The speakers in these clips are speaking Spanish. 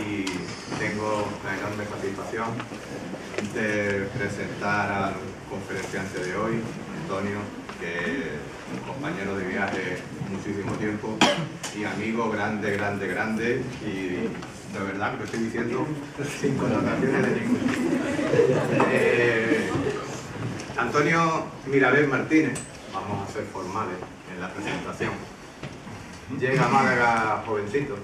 y tengo la enorme satisfacción de presentar al conferenciante de hoy, Antonio, que es un compañero de viaje muchísimo tiempo y amigo grande, y de verdad que lo estoy diciendo sin connotaciones de ningún tipo. Antonio Mirabel Martínez, vamos a ser formales en la presentación, llega a Málaga jovencito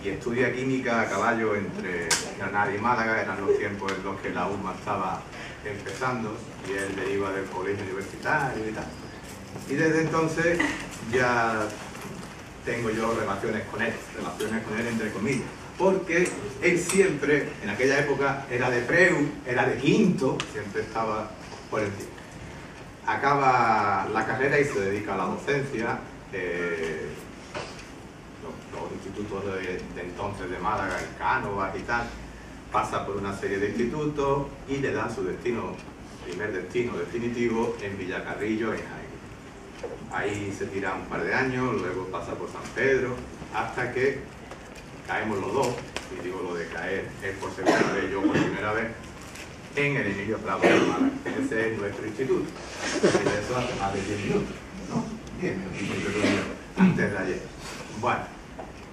y estudia química a caballo entre Granada y Málaga. Eran los tiempos en los que la UMA estaba empezando y él deriva del colegio universitario y tal. Y desde entonces ya tengo yo relaciones con él entre comillas, porque él siempre, en aquella época, era de preu, era de quinto, siempre estaba por encima. Acaba la carrera y se dedica a la docencia. Los institutos de entonces de Málaga, en Cánovas y tal, pasa por una serie de institutos y le dan su destino, primer destino definitivo, en Villacarrillo, en Jaén. Ahí se tira un par de años, luego pasa por San Pedro, hasta que caemos los dos, y digo lo de caer es por segunda vez, yo por primera vez, en el Emilio Prado de Málaga. Ese es nuestro instituto, y de eso hace más de 10 minutos, ¿no? 10 minutos, antes de ayer. Bueno,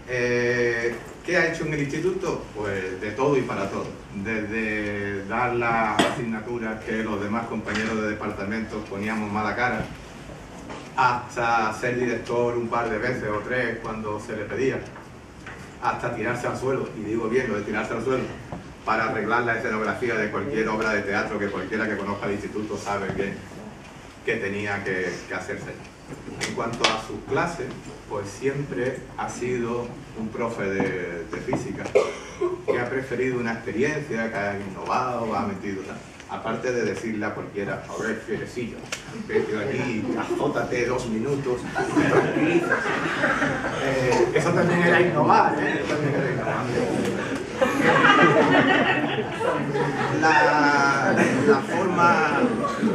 ¿qué ha hecho en el instituto? Pues de todo y para todo. Desde dar las asignaturas que los demás compañeros de departamento poníamos mala cara, hasta ser director un par de veces o tres cuando se le pedía, hasta tirarse al suelo, y digo bien lo de tirarse al suelo, para arreglar la escenografía de cualquier obra de teatro que cualquiera que conozca el instituto sabe bien que tenía que hacerse. En cuanto a sus clases, pues siempre ha sido un profe de física que ha preferido una experiencia, que ha innovado, ha metido tal. Aparte de decirle a cualquiera, a ver, fierecillo, vete aquí, azótate 2 minutos, tranquilízate. Eso también era innovar, ¿eh? Eso también era innovar.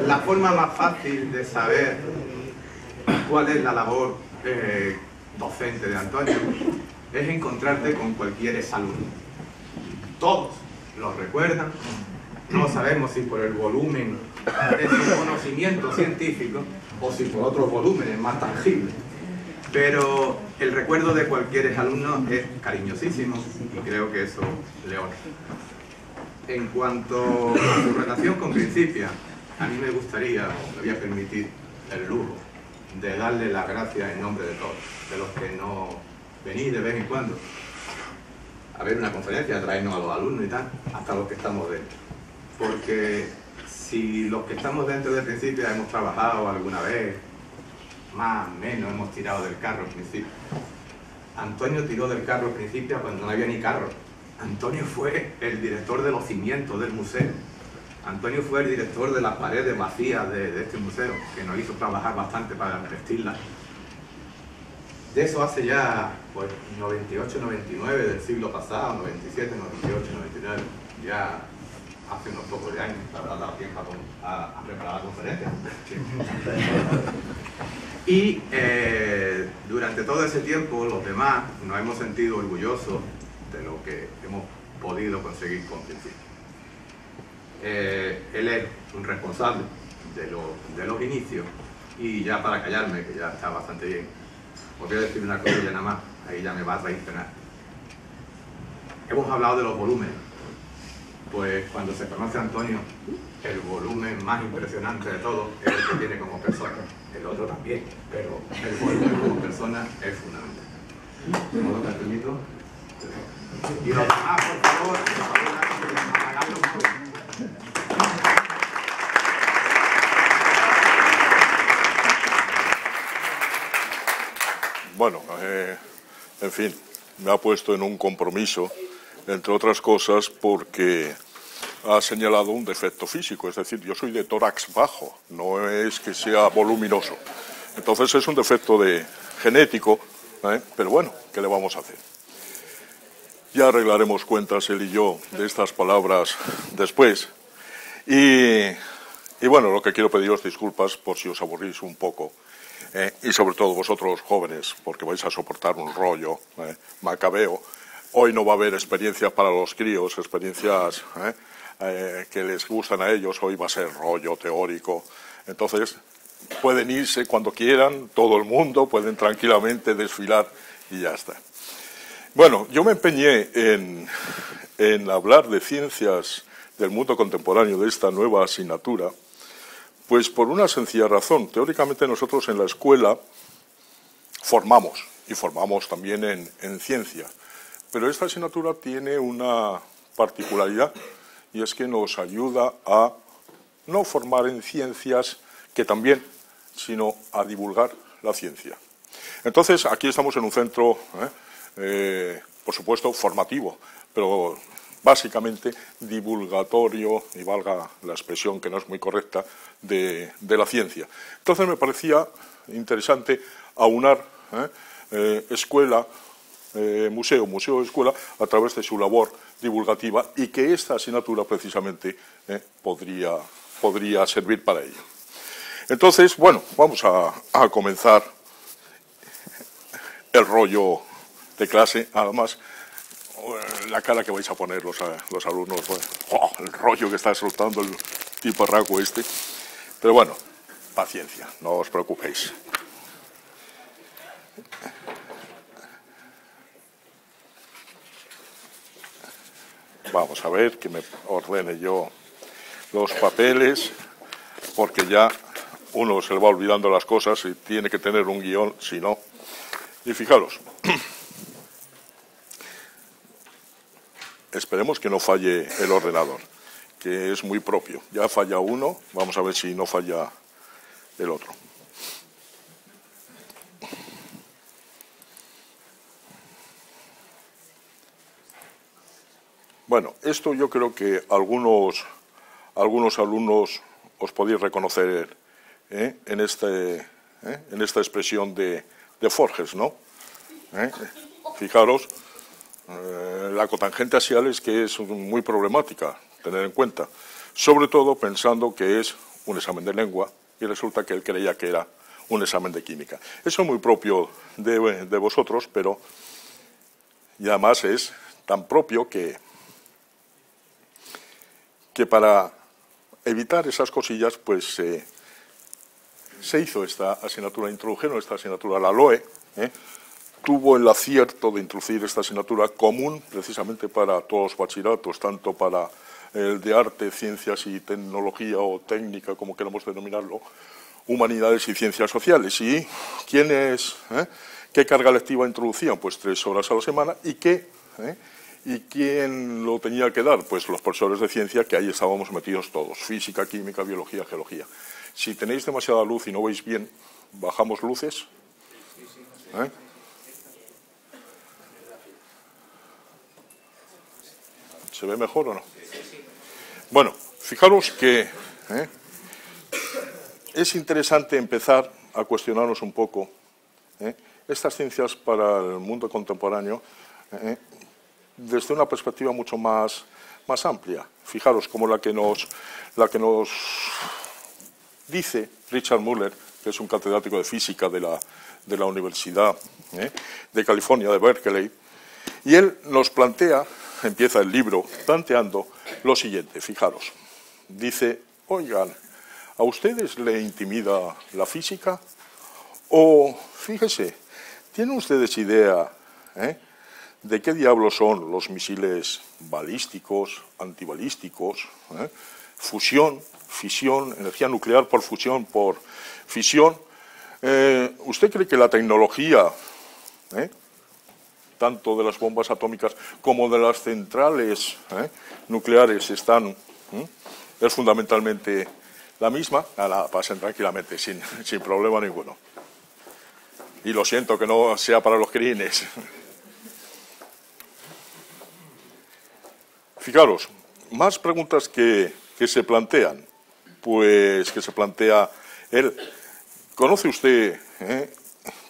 La forma más fácil de saber cuál es la labor docente de Antonio es encontrarte con cualquier exalumno. Todos lo recuerdan. No sabemos si por el volumen de su conocimiento científico o si por otros volúmenes más tangibles. Pero el recuerdo de cualquier exalumno es cariñosísimo y creo que eso le honra. En cuanto a su relación con Principia, a mí me gustaría, me voy a permitir el lujo de darle las gracias en nombre de todos, de los que no venís de vez en cuando a ver una conferencia, a traernos a los alumnos y tal, hasta los que estamos dentro. Porque si los que estamos dentro de Principia hemos trabajado alguna vez, más o menos hemos tirado del carro Principia. Antonio tiró del carro Principia cuando no había ni carro. Antonio fue el director de los cimientos del museo. Antonio fue el director de las paredes vacías de este museo, que nos hizo trabajar bastante para vestirlas. De eso hace ya, pues, 98, 99 del siglo pasado, 97, 98, 99, ya hace unos pocos de años, habrá dado tiempo a preparar la conferencia. Y durante todo ese tiempo, los demás nos hemos sentido orgullosos de lo que hemos podido conseguir con Principia. Él es un responsable de los inicios, y ya para callarme, que ya está bastante bien, os voy a decir una cosilla nada más, ahí ya me va a traicionar. Hemos hablado de los volúmenes. Pues cuando se conoce a Antonio, el volumen más impresionante de todo es el que tiene como persona. El otro también, pero el volumen como persona es fundamental. ¿De modo que te permito? Y los demás, por favor, apagadlo un poco. Bueno, en fin, me ha puesto en un compromiso, entre otras cosas, porque ha señalado un defecto físico, es decir, yo soy de tórax bajo, no es que sea voluminoso. Entonces es un defecto genético, pero bueno, ¿qué le vamos a hacer? Ya arreglaremos cuentas él y yo de estas palabras después. Y bueno, lo que quiero pediros disculpas por si os aburrís un poco. Y sobre todo vosotros jóvenes, porque vais a soportar un rollo macabeo hoy no va a haber experiencias para los críos, experiencias que les gustan a ellos, hoy va a ser rollo teórico. Entonces, pueden irse cuando quieran, todo el mundo, pueden tranquilamente desfilar y ya está. Bueno, yo me empeñé en hablar de ciencias del mundo contemporáneo, de esta nueva asignatura, pues por una sencilla razón. Teóricamente nosotros en la escuela formamos, y formamos también en ciencia, pero esta asignatura tiene una particularidad, y es que nos ayuda a no formar en ciencias, que también, sino a divulgar la ciencia. Entonces, aquí estamos en un centro, por supuesto, formativo, pero básicamente divulgatorio, y valga la expresión que no es muy correcta, de la ciencia. Entonces me parecía interesante aunar escuela, museo, escuela, a través de su labor divulgativa, y que esta asignatura precisamente podría servir para ello. Entonces, bueno, vamos a comenzar el rollo de clase. Además, la cara que vais a poner los alumnos, bueno, el rollo que está soltando el tiparraco este. Pero bueno, paciencia, no os preocupéis. Vamos a ver que me ordene yo los papeles, porque ya uno se le va olvidando las cosas y tiene que tener un guión, si no. Y fijaros, esperemos que no falle el ordenador, que es muy propio. Ya falla uno, vamos a ver si no falla el otro. Bueno, esto yo creo que algunos alumnos os podéis reconocer en esta expresión de Forges, ¿no? Fijaros, la cotangente axial es que es muy problemática, tener en cuenta, sobre todo pensando que es un examen de lengua y resulta que él creía que era un examen de química. Eso es muy propio de vosotros, pero y además es tan propio que para evitar esas cosillas, pues se hizo esta asignatura, introdujeron esta asignatura, la LOE, tuvo el acierto de introducir esta asignatura común precisamente para todos los bachilleratos, tanto para el de arte, ciencias y tecnología o técnica, como queramos denominarlo, humanidades y ciencias sociales. ¿Y qué carga lectiva introducían? Pues 3 horas a la semana. ¿Y quién lo tenía que dar? Pues los profesores de ciencia, que ahí estábamos metidos todos, física, química, biología, geología. Si tenéis demasiada luz y no veis bien, ¿bajamos luces? ¿Se ve mejor o no? Bueno, fijaros que es interesante empezar a cuestionarnos un poco estas ciencias para el mundo contemporáneo desde una perspectiva mucho más amplia. Fijaros como la que nos dice Richard Muller, que es un catedrático de física de la Universidad de California, de Berkeley, y él nos plantea, empieza el libro planteando lo siguiente. Fijaros, dice: oigan, ¿a ustedes le intimida la física? O, fíjese, ¿tienen ustedes idea de qué diablos son los misiles balísticos, antibalísticos, fusión, fisión, energía nuclear por fusión, por fisión? ¿Usted cree que la tecnología, tanto de las bombas atómicas como de las centrales nucleares, es fundamentalmente la misma? Nada, pasen tranquilamente, sin problema ninguno. Y lo siento que no sea para los crines. Fijaros, más preguntas que se plantean, pues que se plantea él. ¿Conoce usted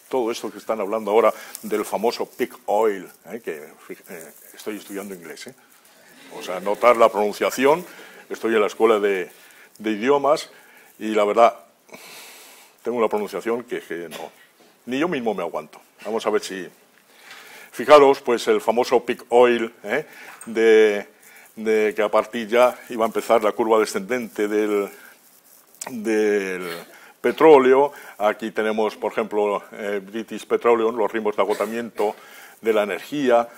todo esto que están hablando ahora del famoso peak oil? Que estoy estudiando inglés, o sea, notar la pronunciación. Estoy en la escuela de idiomas y la verdad tengo una pronunciación que no, ni yo mismo me aguanto. Vamos a ver si Fijaros, pues el famoso peak oil, de que a partir ya iba a empezar la curva descendente del petróleo. Aquí tenemos, por ejemplo, British Petroleum, los ritmos de agotamiento de la energía,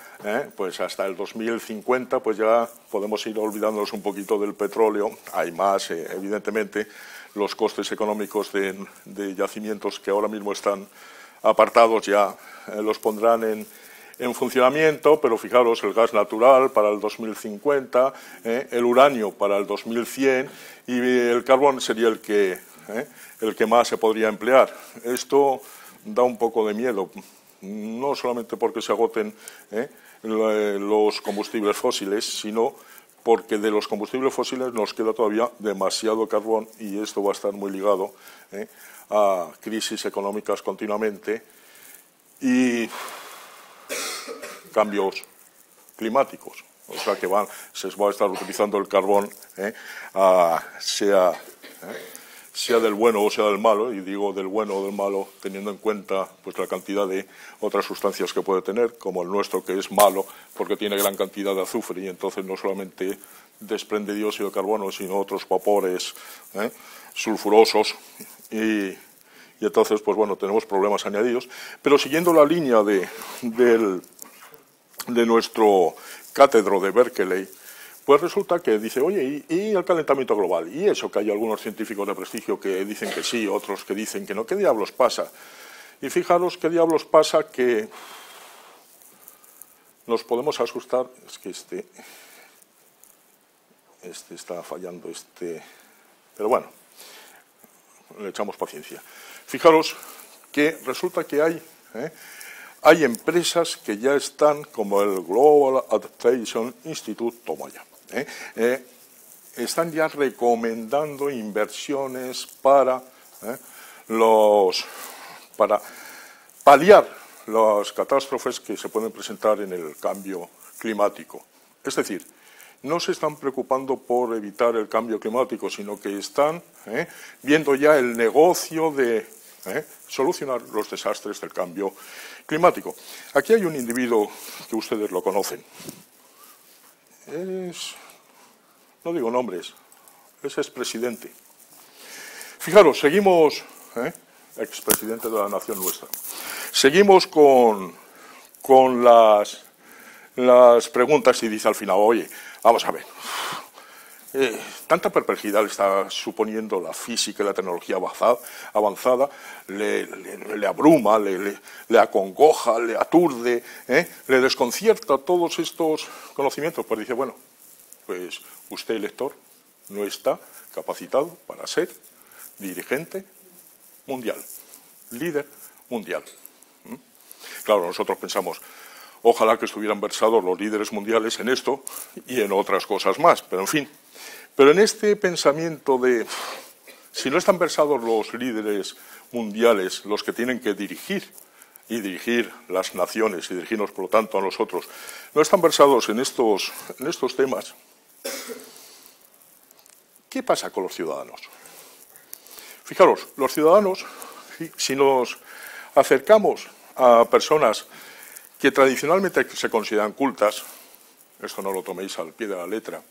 pues hasta el 2050 pues ya podemos ir olvidándonos un poquito del petróleo. Hay más, evidentemente, los costes económicos de yacimientos que ahora mismo están apartados ya los pondrán en funcionamiento, pero fijaros, el gas natural para el 2050, el uranio para el 2100 y el carbón sería el que más se podría emplear. Esto da un poco de miedo, no solamente porque se agoten los combustibles fósiles, sino porque de los combustibles fósiles nos queda todavía demasiado carbón y esto va a estar muy ligado a crisis económicas continuamente y cambios climáticos. O sea que se va a estar utilizando el carbón, sea del bueno o sea del malo, y digo del bueno o del malo teniendo en cuenta pues la cantidad de otras sustancias que puede tener, como el nuestro, que es malo porque tiene gran cantidad de azufre y entonces no solamente desprende dióxido de carbono, sino otros vapores sulfurosos y entonces pues bueno, tenemos problemas añadidos. Pero siguiendo la línea de nuestro cátedro de Berkeley, pues resulta que dice, oye, ¿y el calentamiento global? Y eso que hay algunos científicos de prestigio que dicen que sí, otros que dicen que no. ¿Qué diablos pasa? Y fijaros qué diablos pasa, que nos podemos asustar. Es que este está fallando, pero bueno, le echamos paciencia. Fijaros que resulta que hay empresas que ya están, como el Global Adaptation Institute, toma ya, están ya recomendando inversiones para paliar las catástrofes que se pueden presentar en el cambio climático. Es decir, no se están preocupando por evitar el cambio climático, sino que están viendo ya el negocio de solucionar los desastres del cambio climático. Aquí hay un individuo que ustedes lo conocen. No digo nombres, es expresidente. Fijaros, seguimos, expresidente de la nación nuestra. Seguimos con las preguntas y dice al final, oye, vamos a ver, tanta perplejidad le está suponiendo la física y la tecnología avanzada, le abruma, le acongoja, le aturde, le desconcierta todos estos conocimientos. Pues dice, bueno, pues usted, lector, no está capacitado para ser dirigente mundial, líder mundial. Claro, nosotros pensamos, ojalá que estuvieran versados los líderes mundiales en esto y en otras cosas más, pero en fin. Pero en este pensamiento de, si no están versados los líderes mundiales, los que tienen que dirigir las naciones y dirigirnos, por lo tanto, a nosotros, no están versados en estos temas, ¿qué pasa con los ciudadanos? Fijaros, los ciudadanos, si nos acercamos a personas que tradicionalmente se consideran cultas, esto no lo toméis al pie de la letra,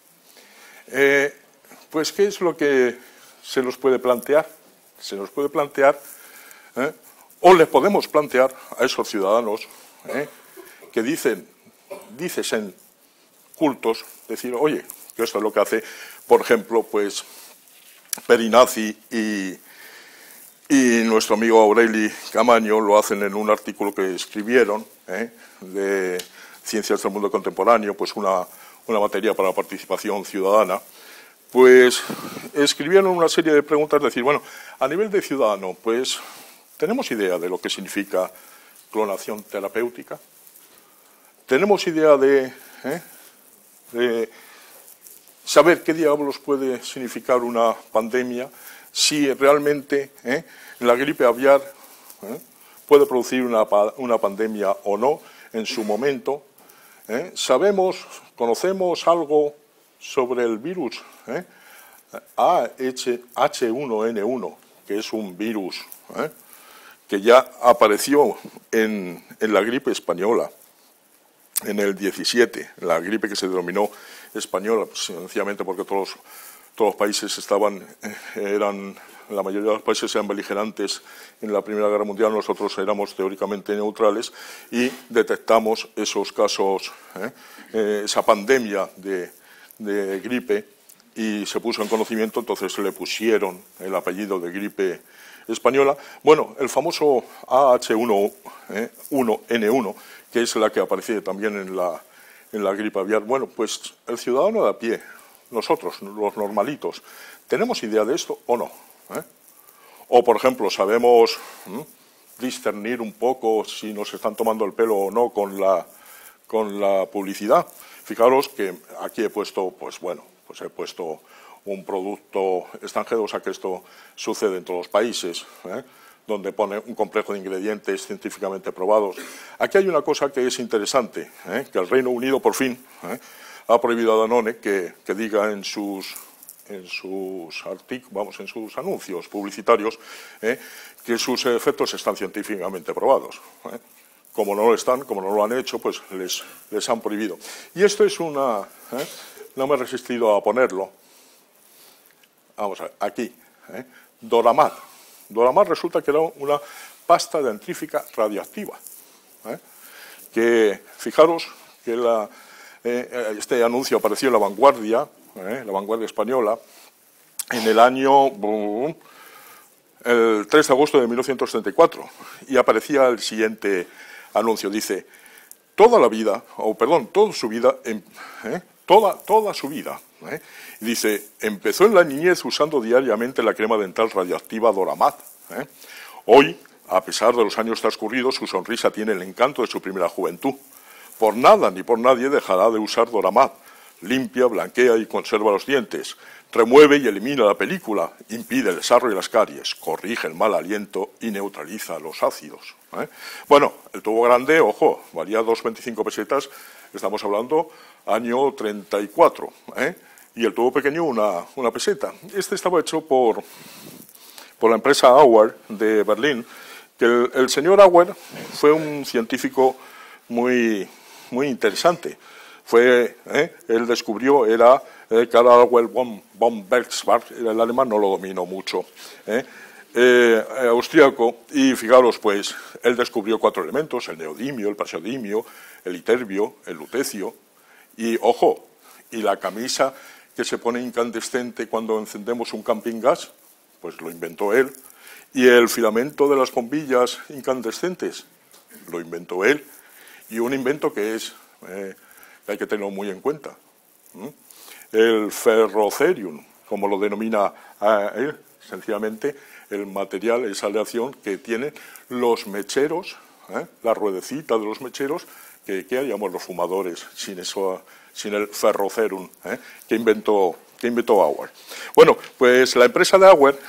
pues ¿qué es lo que se nos puede plantear? Se nos puede plantear, o le podemos plantear a esos ciudadanos que dicen cultos, decir, oye, que esto es lo que hace, por ejemplo, pues Perinazzi y nuestro amigo Aureli Camaño lo hacen en un artículo que escribieron de Ciencias del Mundo Contemporáneo, pues una materia para la participación ciudadana. Pues escribieron una serie de preguntas, decir, bueno, a nivel de ciudadano, pues ¿tenemos idea de lo que significa clonación terapéutica? ¿Tenemos idea de saber qué diablos puede significar una pandemia? Si realmente la gripe aviar puede producir una pandemia o no en su momento. Conocemos algo sobre el virus H1N1, que es un virus que ya apareció en la gripe española. en el 17, la gripe que se denominó española, pues, sencillamente porque todos los países la mayoría de los países eran beligerantes en la Primera Guerra Mundial, nosotros éramos teóricamente neutrales y detectamos esos casos, esa pandemia de gripe, y se puso en conocimiento, entonces le pusieron el apellido de gripe española. Bueno, el famoso AH1N1, que es la que aparece también en la gripe aviar. Bueno, pues el ciudadano de a pie, nosotros, los normalitos, ¿tenemos idea de esto o no? O, por ejemplo, sabemos discernir un poco si nos están tomando el pelo o no con la publicidad. Fijaros que aquí he puesto, pues he puesto un producto extranjero, o sea que esto sucede en todos los países, donde pone un complejo de ingredientes científicamente probados. Aquí hay una cosa que es interesante, que el Reino Unido por fin ha prohibido a Danone que diga en sus anuncios publicitarios que sus efectos están científicamente probados. Como no lo han hecho, pues les han prohibido. Y esto es no me he resistido a ponerlo. Vamos a ver, aquí, Doramat. Doramat resulta que era una pasta dentífrica radioactiva. Que, fijaros, que este anuncio apareció en La Vanguardia española, en el año el 3 de agosto de 1934, y aparecía el siguiente anuncio. Dice, toda su vida, toda su vida, dice, empezó en la niñez usando diariamente la crema dental radioactiva Doramat. Hoy, a pesar de los años transcurridos, su sonrisa tiene el encanto de su primera juventud. Por nada ni por nadie dejará de usar Doramat. Limpia, blanquea y conserva los dientes. Remueve y elimina la película. Impide el sarro y las caries. Corrige el mal aliento y neutraliza los ácidos. Bueno, el tubo grande, ojo, valía 2,25 pesetas. Estamos hablando año 34. Y el tubo pequeño una peseta. Este estaba hecho por la empresa Auer de Berlín. Que el señor Auer fue un científico muy interesante. Él descubrió, era Karl Auer von Bergsbach, el alemán no lo domino mucho, austríaco, y fijaros, pues, él descubrió 4 elementos, el neodimio, el praseodimio, el iterbio, el lutecio, y, ojo, y la camisa que se pone incandescente cuando encendemos un camping gas, pues lo inventó él, y el filamento de las bombillas incandescentes, lo inventó él, y un invento que hay que tenerlo muy en cuenta. El ferrocerium, como lo denomina él, sencillamente el material, esa aleación que tienen los mecheros, la ruedecita de los mecheros, que haríamos los fumadores sin el ferrocerium que inventó Auer. Bueno, pues la empresa de Auer,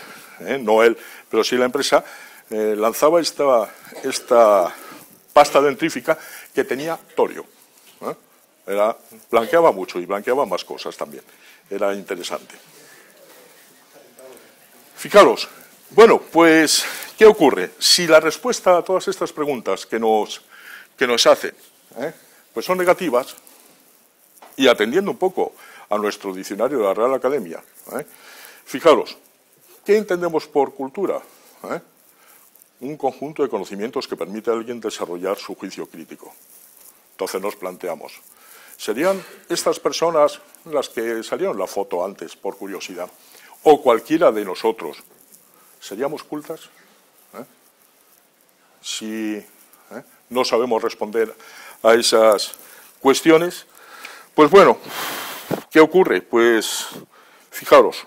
no él, pero sí la empresa, lanzaba esta pasta dentrífica que tenía torio. Blanqueaba mucho y blanqueaba más cosas también. Era interesante. Fijaros, bueno, pues, ¿qué ocurre? Si la respuesta a todas estas preguntas que nos hacen pues son negativas, y atendiendo un poco a nuestro diccionario de la Real Academia, fijaros, ¿qué entendemos por cultura? Un conjunto de conocimientos que permite a alguien desarrollar su juicio crítico. Entonces nos planteamos, ¿serían estas personas las que salieron en la foto antes, por curiosidad, o cualquiera de nosotros, seríamos cultas? Si no sabemos responder a esas cuestiones, pues bueno, ¿qué ocurre? Pues, fijaros,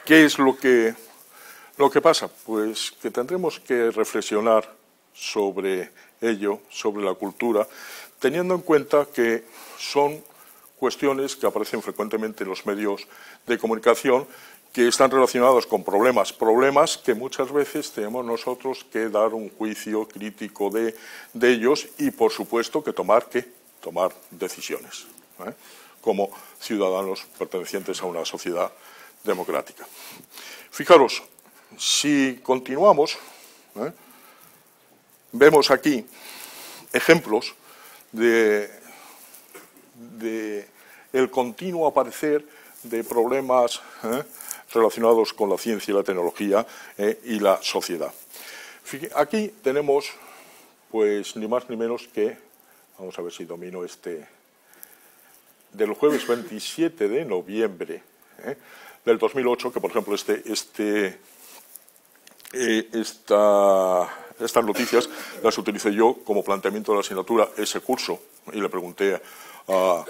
¿qué es lo que pasa? Pues que tendremos que reflexionar sobre ello, sobre la cultura, teniendo en cuenta que son cuestiones que aparecen frecuentemente en los medios de comunicación que están relacionados con problemas que muchas veces tenemos nosotros que dar un juicio crítico de ellos y, por supuesto, que tomar decisiones, como ciudadanos pertenecientes a una sociedad democrática. Fijaros, si continuamos, vemos aquí ejemplos de el continuo aparecer de problemas relacionados con la ciencia y la tecnología y la sociedad. Aquí tenemos, pues, ni más ni menos que, vamos a ver si domino del jueves 27 de noviembre del 2008, que por ejemplo estas noticias las utilicé yo como planteamiento de la asignatura ese curso, y le pregunté a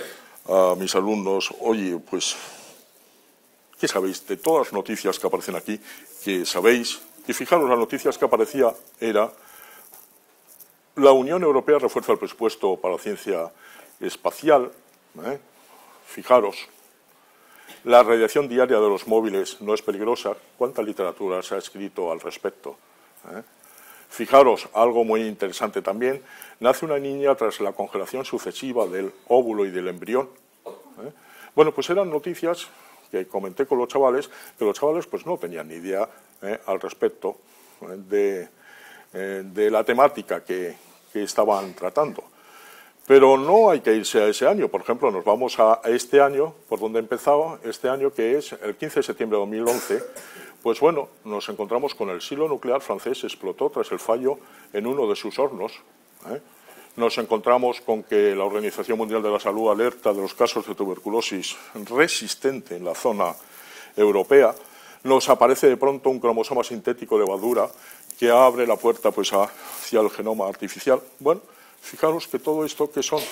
mis alumnos, oye, pues, ¿qué sabéis de todas las noticias que aparecen aquí? ¿Qué sabéis? Y fijaros, las noticias que aparecía era: la Unión Europea refuerza el presupuesto para la ciencia espacial. Fijaros, la radiación diaria de los móviles no es peligrosa. ¿Cuánta literatura se ha escrito al respecto? Fijaros, algo muy interesante también: nace una niña tras la congelación sucesiva del óvulo y del embrión. Bueno, pues eran noticias que comenté con los chavales, que los chavales pues no tenían ni idea al respecto de la temática que estaban tratando. Pero no hay que irse a ese año. Por ejemplo, nos vamos a este año, por donde empezaba este año, que es el 15 de septiembre de 2011. Pues bueno, nos encontramos con el silo nuclear francés explotó tras el fallo en uno de sus hornos. Nos encontramos con que la Organización Mundial de la Salud alerta de los casos de tuberculosis resistente en la zona europea. Nos aparece de pronto un cromosoma sintético de levadura que abre la puerta pues hacia el genoma artificial. Bueno, fijaros que todo esto que son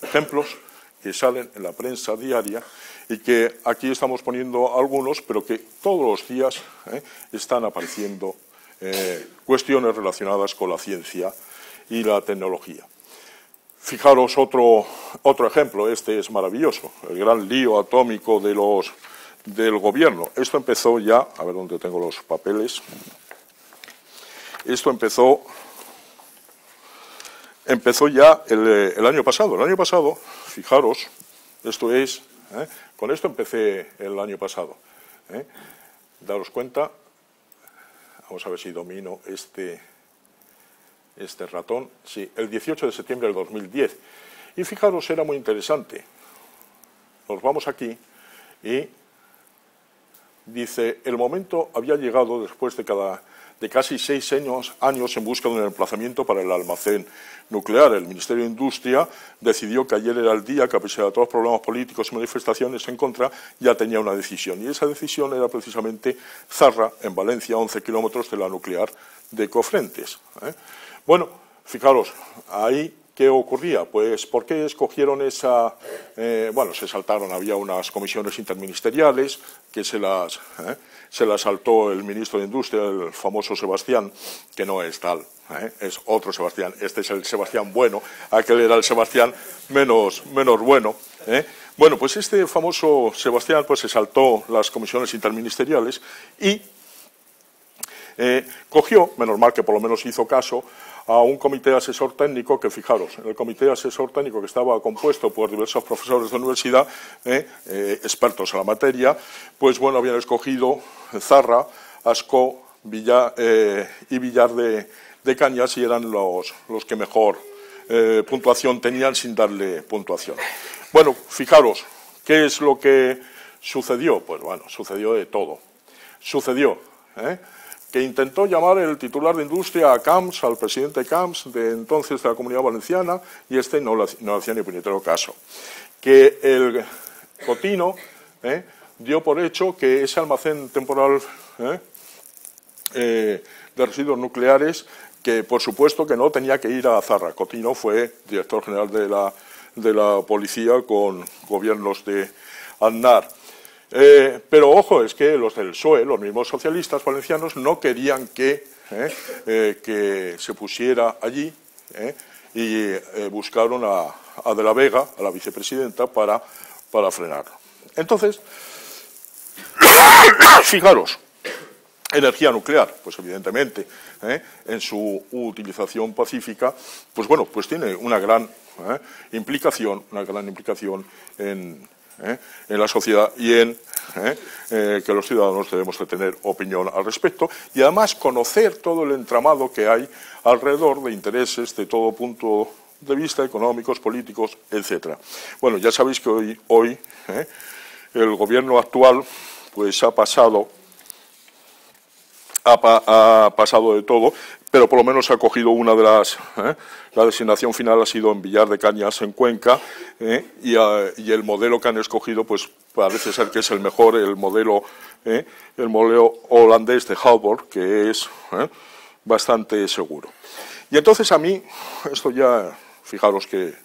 ejemplos que salen en la prensa diaria y que aquí estamos poniendo algunos, pero que todos los días están apareciendo cuestiones relacionadas con la ciencia y la tecnología. Fijaros otro ejemplo, este es maravilloso, el gran lío atómico del gobierno. Esto empezó ya, a ver dónde tengo los papeles, esto empezó ya el año pasado. El año pasado, fijaros, esto es, con esto empecé el año pasado. Daros cuenta, vamos a ver si domino este ratón, sí, el 18 de septiembre del 2010. Y fijaros, era muy interesante. Nos vamos aquí y dice: el momento había llegado después de casi 6 años en busca de un emplazamiento para el almacén nuclear. El Ministerio de Industria decidió que ayer era el día que, a pesar de todos los problemas políticos y manifestaciones en contra, ya tenía una decisión. Y esa decisión era precisamente Zarra, en Valencia, 11 kilómetros de la nuclear de Cofrentes. Bueno, fijaros, ahí ¿qué ocurría? Pues, ¿por qué escogieron esa...? Bueno, se saltaron, había unas comisiones interministeriales que se las saltó el ministro de Industria, el famoso Sebastián, que no es tal, es otro Sebastián. Este es el Sebastián bueno, aquel era el Sebastián menos bueno. Bueno, pues este famoso Sebastián pues se saltó las comisiones interministeriales y cogió, menos mal que por lo menos hizo caso, a un comité asesor técnico que, fijaros, en el comité asesor técnico, que estaba compuesto por diversos profesores de universidad, expertos en la materia, pues bueno, habían escogido Zarra, Ascó y Villar de Cañas, y eran los que mejor puntuación tenían sin darle puntuación. Bueno, fijaros, ¿qué es lo que sucedió? Pues bueno, sucedió de todo. Sucedió que intentó llamar el titular de Industria a Camps, al presidente Camps, de entonces de la Comunidad Valenciana, y este no le hacía ni puñetero caso. Que el Cotino dio por hecho que ese almacén temporal de residuos nucleares, que por supuesto que no tenía que ir a Zarra. Cotino fue director general de la policía con gobiernos de Aznar. Pero ojo, es que los del PSOE, los mismos socialistas valencianos, no querían que se pusiera allí y buscaron a De la Vega, a la vicepresidenta, para frenarlo. Entonces, fijaros, energía nuclear, pues evidentemente, en su utilización pacífica, pues bueno, pues tiene una gran implicación en la sociedad y en que los ciudadanos debemos de tener opinión al respecto y además conocer todo el entramado que hay alrededor de intereses de todo punto de vista, económicos, políticos, etcétera. Bueno, ya sabéis que hoy el gobierno actual pues ha pasado de todo, pero por lo menos ha cogido una de las... la designación final ha sido en Villar de Cañas, en Cuenca, y el modelo que han escogido pues parece ser que es el mejor, el modelo holandés de Halborg, que es bastante seguro. Y entonces a mí, esto ya, fijaros que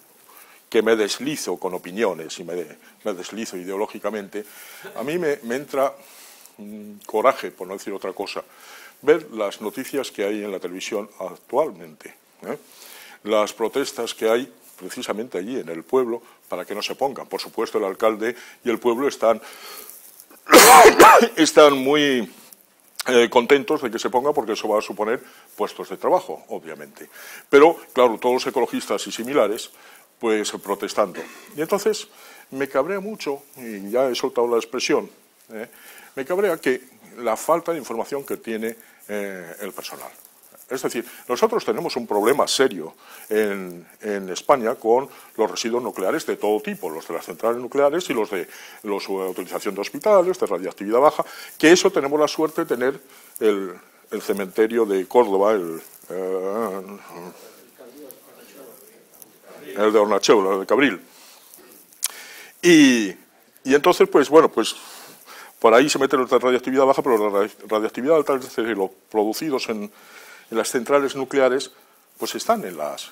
me deslizo con opiniones y me deslizo ideológicamente, a mí me entra coraje, por no decir otra cosa, ver las noticias que hay en la televisión actualmente, las protestas que hay precisamente allí en el pueblo para que no se pongan. Por supuesto, el alcalde y el pueblo están muy contentos de que se ponga porque eso va a suponer puestos de trabajo, obviamente. Pero, claro, todos los ecologistas y similares, pues protestando. Y entonces me cabrea mucho, y ya he soltado la expresión, me cabrea que la falta de información que tiene el personal. Es decir, nosotros tenemos un problema serio en España con los residuos nucleares de todo tipo, los de las centrales nucleares y los de utilización de hospitales, de radiactividad baja, que eso tenemos la suerte de tener el cementerio de Córdoba, el de Hornachuelo, el de Cabril. Y entonces, pues bueno, pues por ahí se mete los de radiactividad baja, pero la radiactividad alta, es decir, los producidos en las centrales nucleares, pues están en las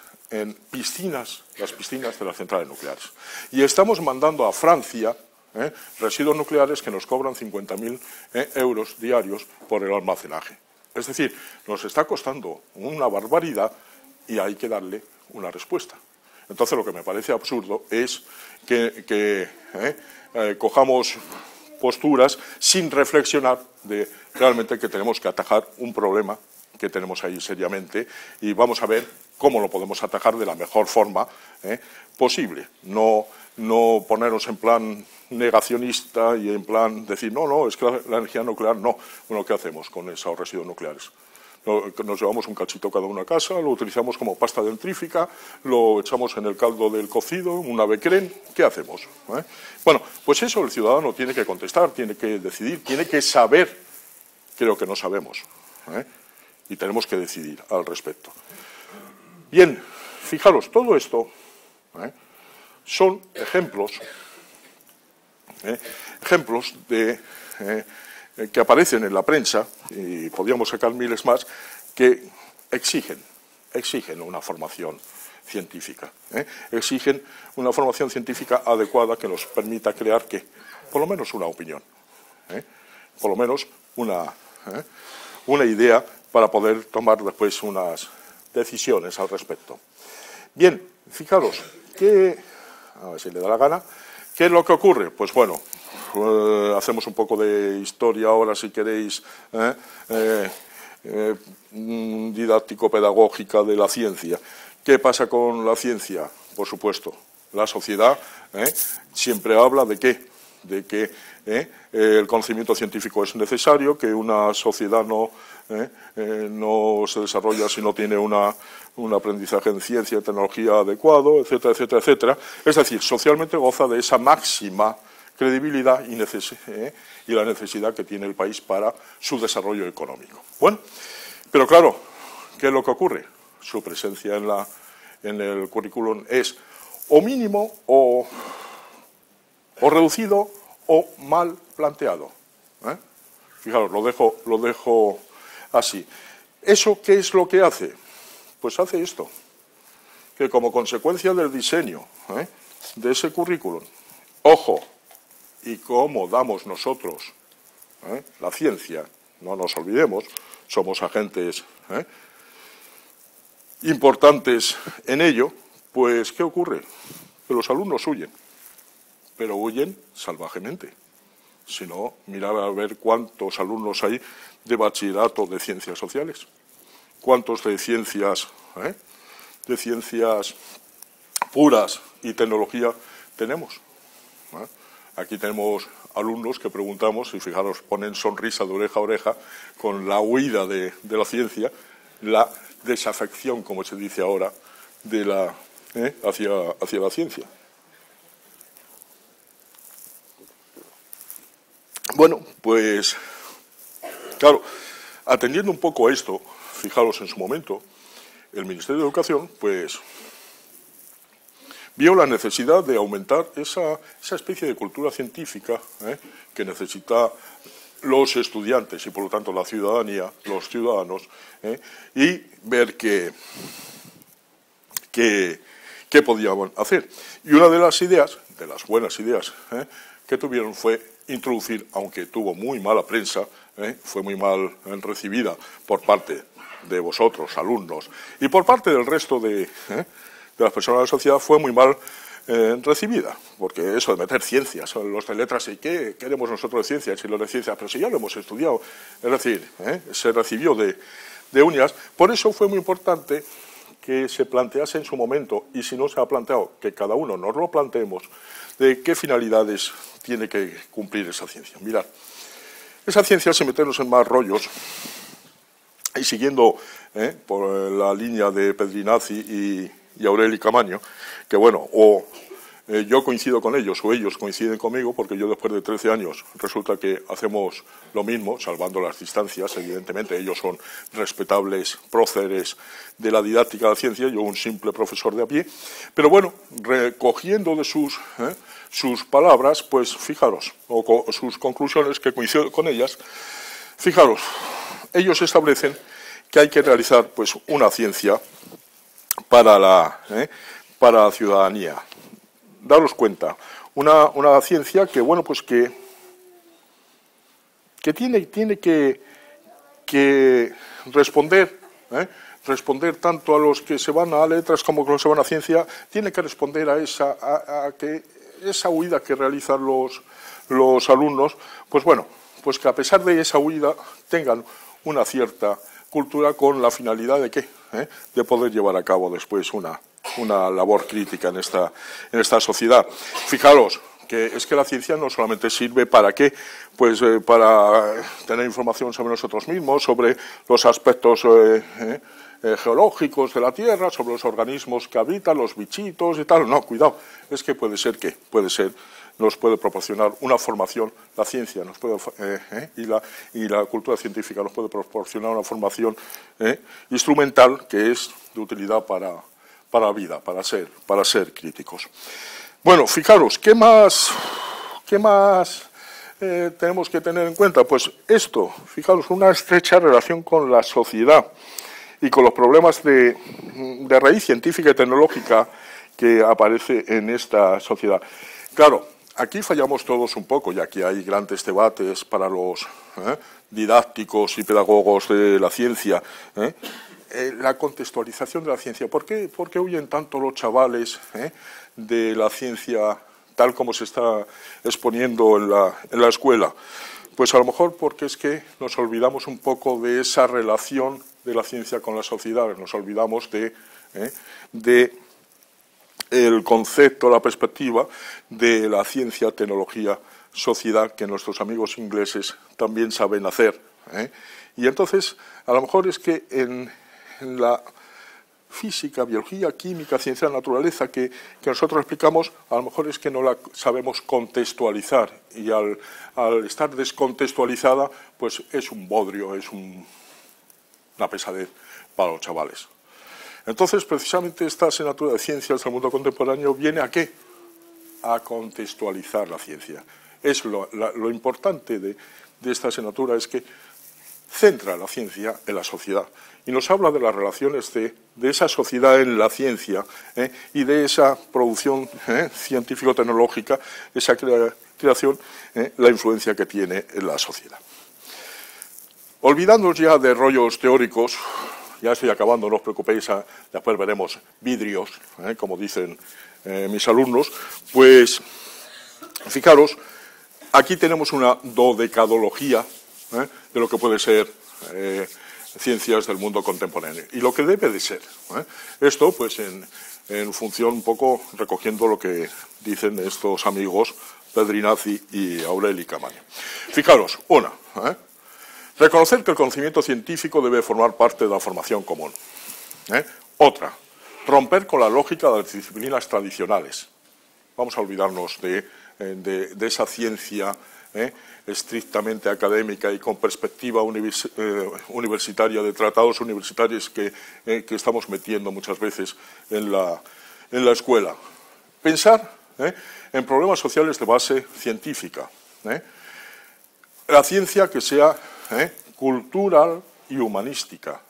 piscinas de las centrales nucleares. Y estamos mandando a Francia residuos nucleares que nos cobran 50.000 euros diarios por el almacenaje. Es decir, nos está costando una barbaridad y hay que darle una respuesta. Entonces, lo que me parece absurdo es que cojamos posturas sin reflexionar de realmente que tenemos que atajar un problema que tenemos ahí seriamente y vamos a ver cómo lo podemos atajar de la mejor forma posible. No ponernos en plan negacionista y en plan decir, no, es que la energía nuclear no. Bueno, ¿qué hacemos con esos residuos nucleares? Nos llevamos un cachito cada uno a casa, lo utilizamos como pasta dentrífica, lo echamos en el caldo del cocido, un avecren, ¿qué hacemos? Bueno, pues eso el ciudadano tiene que contestar, tiene que decidir, tiene que saber, creo que no sabemos, y tenemos que decidir al respecto. Bien, fijaros, todo esto son ejemplos de... que aparecen en la prensa, y podríamos sacar miles más, que exigen una formación científica. Exigen una formación científica adecuada que nos permita crear, ¿qué? Por lo menos una opinión, por lo menos una idea para poder tomar después unas decisiones al respecto. Bien, fijaros, a ver si le da la gana, ¿qué es lo que ocurre? Pues bueno, hacemos un poco de historia ahora, si queréis, didáctico-pedagógica de la ciencia. ¿Qué pasa con la ciencia? Por supuesto, la sociedad siempre habla de ¿qué? De que el conocimiento científico es necesario, que una sociedad no se desarrolla si no tiene un aprendizaje en ciencia y tecnología adecuado, etcétera, etcétera, etcétera. Es decir, socialmente goza de esa máxima credibilidad y la necesidad que tiene el país para su desarrollo económico. Bueno, pero claro, ¿qué es lo que ocurre? Su presencia en el currículum es o mínimo o reducido o mal planteado. Fijaros, lo dejo así. ¿Eso qué es lo que hace? Pues hace esto, que como consecuencia del diseño de ese currículum, ojo, y cómo damos nosotros la ciencia, no nos olvidemos, somos agentes importantes en ello, pues ¿qué ocurre? Que los alumnos huyen, pero huyen salvajemente. Si no, mirad a ver cuántos alumnos hay de bachillerato de ciencias sociales, cuántos de ciencias puras y tecnología tenemos. Aquí tenemos alumnos que preguntamos, y fijaros, ponen sonrisa de oreja a oreja, con la huida de la ciencia, la desafección, como se dice ahora, de hacia la ciencia. Bueno, pues, claro, atendiendo un poco a esto, fijaros en su momento, el Ministerio de Educación, pues, vio la necesidad de aumentar esa especie de cultura científica que necesita los estudiantes y, por lo tanto, la ciudadanía, los ciudadanos, y ver qué podían hacer. Y una de las ideas, de las buenas ideas que tuvieron fue introducir, aunque tuvo muy mala prensa, fue muy mal recibida por parte de vosotros, alumnos, y por parte del resto de las personas de la sociedad, fue muy mal recibida, porque eso de meter ciencias, los de letras, ¿y qué queremos nosotros de ciencias? Y los de ciencias, pero si ya lo hemos estudiado, es decir, se recibió de uñas. Por eso fue muy importante que se plantease en su momento, y si no se ha planteado, que cada uno nos lo planteemos, de qué finalidades tiene que cumplir esa ciencia. Mirad, esa ciencia, sin meternos en más rollos, y siguiendo por la línea de Pedrinazzi y Aureli Camaño, que bueno, yo coincido con ellos o ellos coinciden conmigo, porque yo después de 13 años resulta que hacemos lo mismo, salvando las distancias, evidentemente. Ellos son respetables próceres de la didáctica de la ciencia, yo un simple profesor de a pie, pero bueno, recogiendo de sus palabras, pues fijaros, o sus conclusiones, que coincido con ellas, fijaros, ellos establecen que hay que realizar pues una ciencia para la ciudadanía. Daros cuenta, una ciencia que, bueno, pues que tiene que responder, responder tanto a los que se van a letras como a los que se van a ciencia, tiene que responder a esa huida que realizan los alumnos, pues bueno, pues que a pesar de esa huida tengan una cierta cultura con la finalidad de ¿qué? De poder llevar a cabo después una labor crítica en esta sociedad. Fijaros que es que la ciencia no solamente sirve para ¿qué? Pues para tener información sobre nosotros mismos, sobre los aspectos geológicos de la Tierra, sobre los organismos que habitan, los bichitos y tal. No, cuidado, es que puede ser que nos puede proporcionar una formación, la ciencia nos puede, y la cultura científica nos puede proporcionar una formación instrumental que es de utilidad para la vida, para ser críticos. Bueno, fijaros, ¿qué más tenemos que tener en cuenta? Pues esto, fijaros, una estrecha relación con la sociedad y con los problemas de raíz científica y tecnológica que aparece en esta sociedad. Claro, aquí fallamos todos un poco, y aquí hay grandes debates para los didácticos y pedagogos de la ciencia. La contextualización de la ciencia. ¿Por qué huyen tanto los chavales de la ciencia tal como se está exponiendo en la escuela? Pues a lo mejor porque es que nos olvidamos un poco de esa relación de la ciencia con la sociedad, nos olvidamos de el concepto, la perspectiva de la ciencia, tecnología, sociedad, que nuestros amigos ingleses también saben hacer. Y entonces, a lo mejor es que en la física, biología, química, ciencia de la naturaleza que nosotros explicamos, a lo mejor es que no la sabemos contextualizar, y al estar descontextualizada, pues es un bodrio, es una pesadez para los chavales. Entonces, precisamente esta asignatura de ciencias del mundo contemporáneo viene ¿a qué? A contextualizar la ciencia. Es lo importante de esta asignatura, es que centra la ciencia en la sociedad y nos habla de las relaciones de esa sociedad en la ciencia y de esa producción científico-tecnológica, esa creación, la influencia que tiene en la sociedad. Olvidándonos ya de rollos teóricos, ya estoy acabando, no os preocupéis, después veremos vidrios, como dicen mis alumnos, pues fijaros, aquí tenemos una dodecadología de lo que puede ser ciencias del mundo contemporáneo y lo que debe de ser. Esto, pues, en función un poco recogiendo lo que dicen estos amigos Pedrinazzi y Aureli Camaño. Fijaros, una, reconocer que el conocimiento científico debe formar parte de la formación común. Otra, romper con la lógica de las disciplinas tradicionales. Vamos a olvidarnos de esa ciencia estrictamente académica y con perspectiva universitaria, de tratados universitarios que estamos metiendo muchas veces en la escuela. Pensar en problemas sociales de base científica. La ciencia que sea cultural y humanística.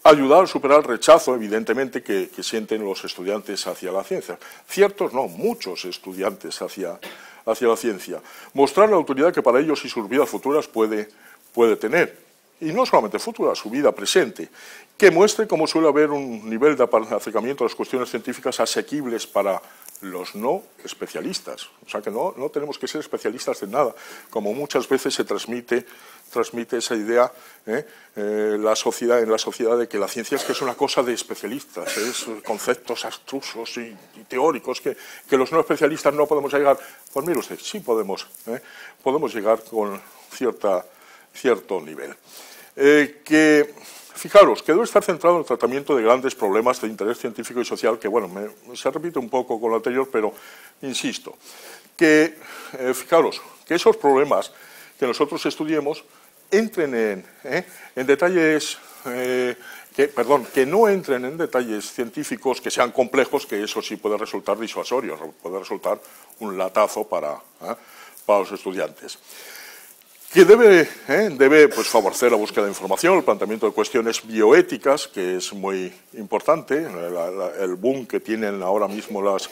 Ayudar a superar el rechazo, evidentemente, que sienten los estudiantes hacia la ciencia. Ciertos, no, muchos estudiantes hacia la ciencia. Mostrar la autoridad que para ellos y sus vidas futuras puede tener. Y no solamente futura, su vida presente. Que muestre cómo suele haber un nivel de acercamiento a las cuestiones científicas asequibles para los no especialistas. O sea que no tenemos que ser especialistas de nada, como muchas veces se transmite esa idea en la sociedad de que la ciencia es una cosa de especialistas, es conceptos abstrusos y teóricos que los no especialistas no podemos llegar. Pues mire usted, sí podemos llegar con cierto nivel. Fijaros, que debe estar centrado en el tratamiento de grandes problemas de interés científico y social, que bueno, se repite un poco con lo anterior, pero insisto, fijaros, que esos problemas que nosotros estudiemos entren en detalles, que no entren en detalles científicos que sean complejos, que eso sí puede resultar disuasorio, puede resultar un latazo para los estudiantes. Que debe pues, favorecer la búsqueda de información, el planteamiento de cuestiones bioéticas, que es muy importante. El boom que tienen ahora mismo las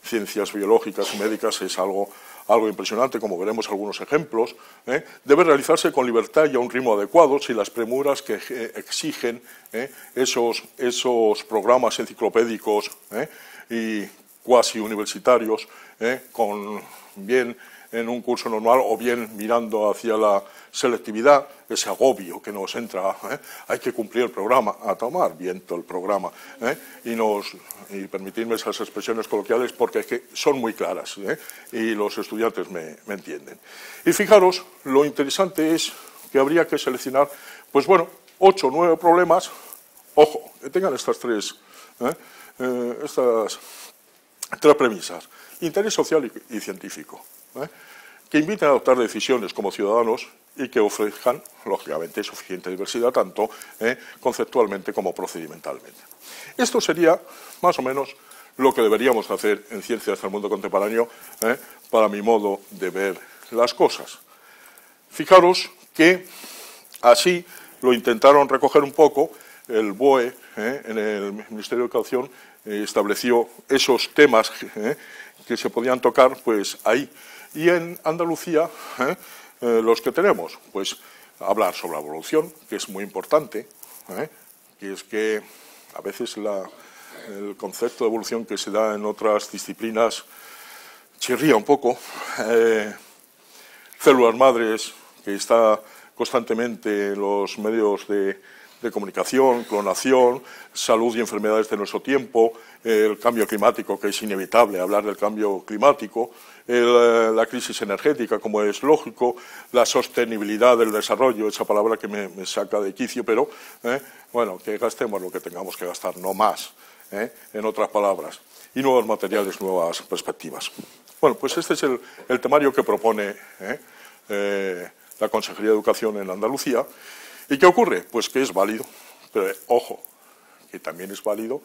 ciencias biológicas y médicas es algo impresionante, como veremos algunos ejemplos. Debe realizarse con libertad y a un ritmo adecuado, sin las premuras que exigen esos programas enciclopédicos y cuasi universitarios, bien en un curso normal o bien mirando hacia la selectividad, ese agobio que nos entra, hay que cumplir el programa, a tomar viento el programa, y permitirme esas expresiones coloquiales porque es que son muy claras y los estudiantes me entienden. Y fijaros, lo interesante es que habría que seleccionar, pues bueno, 8 o 9 problemas, ojo, que tengan estas tres premisas: interés social y científico, que inviten a adoptar decisiones como ciudadanos y que ofrezcan, lógicamente, suficiente diversidad, tanto conceptualmente como procedimentalmente. Esto sería, más o menos, lo que deberíamos hacer en Ciencias del Mundo Contemporáneo, para mi modo de ver las cosas. Fijaros que así lo intentaron recoger un poco el BOE, en el Ministerio de Educación, estableció esos temas que se podían tocar, pues ahí. Y en Andalucía, los que tenemos, pues hablar sobre la evolución, que es muy importante, que es que a veces el concepto de evolución que se da en otras disciplinas chirría un poco. Células madres, que está constantemente en los medios de comunicación, clonación, salud y enfermedades de nuestro tiempo, el cambio climático, que es inevitable hablar del cambio climático, la crisis energética, como es lógico, la sostenibilidad del desarrollo, esa palabra que me saca de quicio, pero bueno, que gastemos lo que tengamos que gastar, no más, en otras palabras, y nuevos materiales, nuevas perspectivas. Bueno, pues este es el temario que propone la Consejería de Educación en Andalucía. ¿Y qué ocurre? Pues que es válido, pero ojo, que también es válido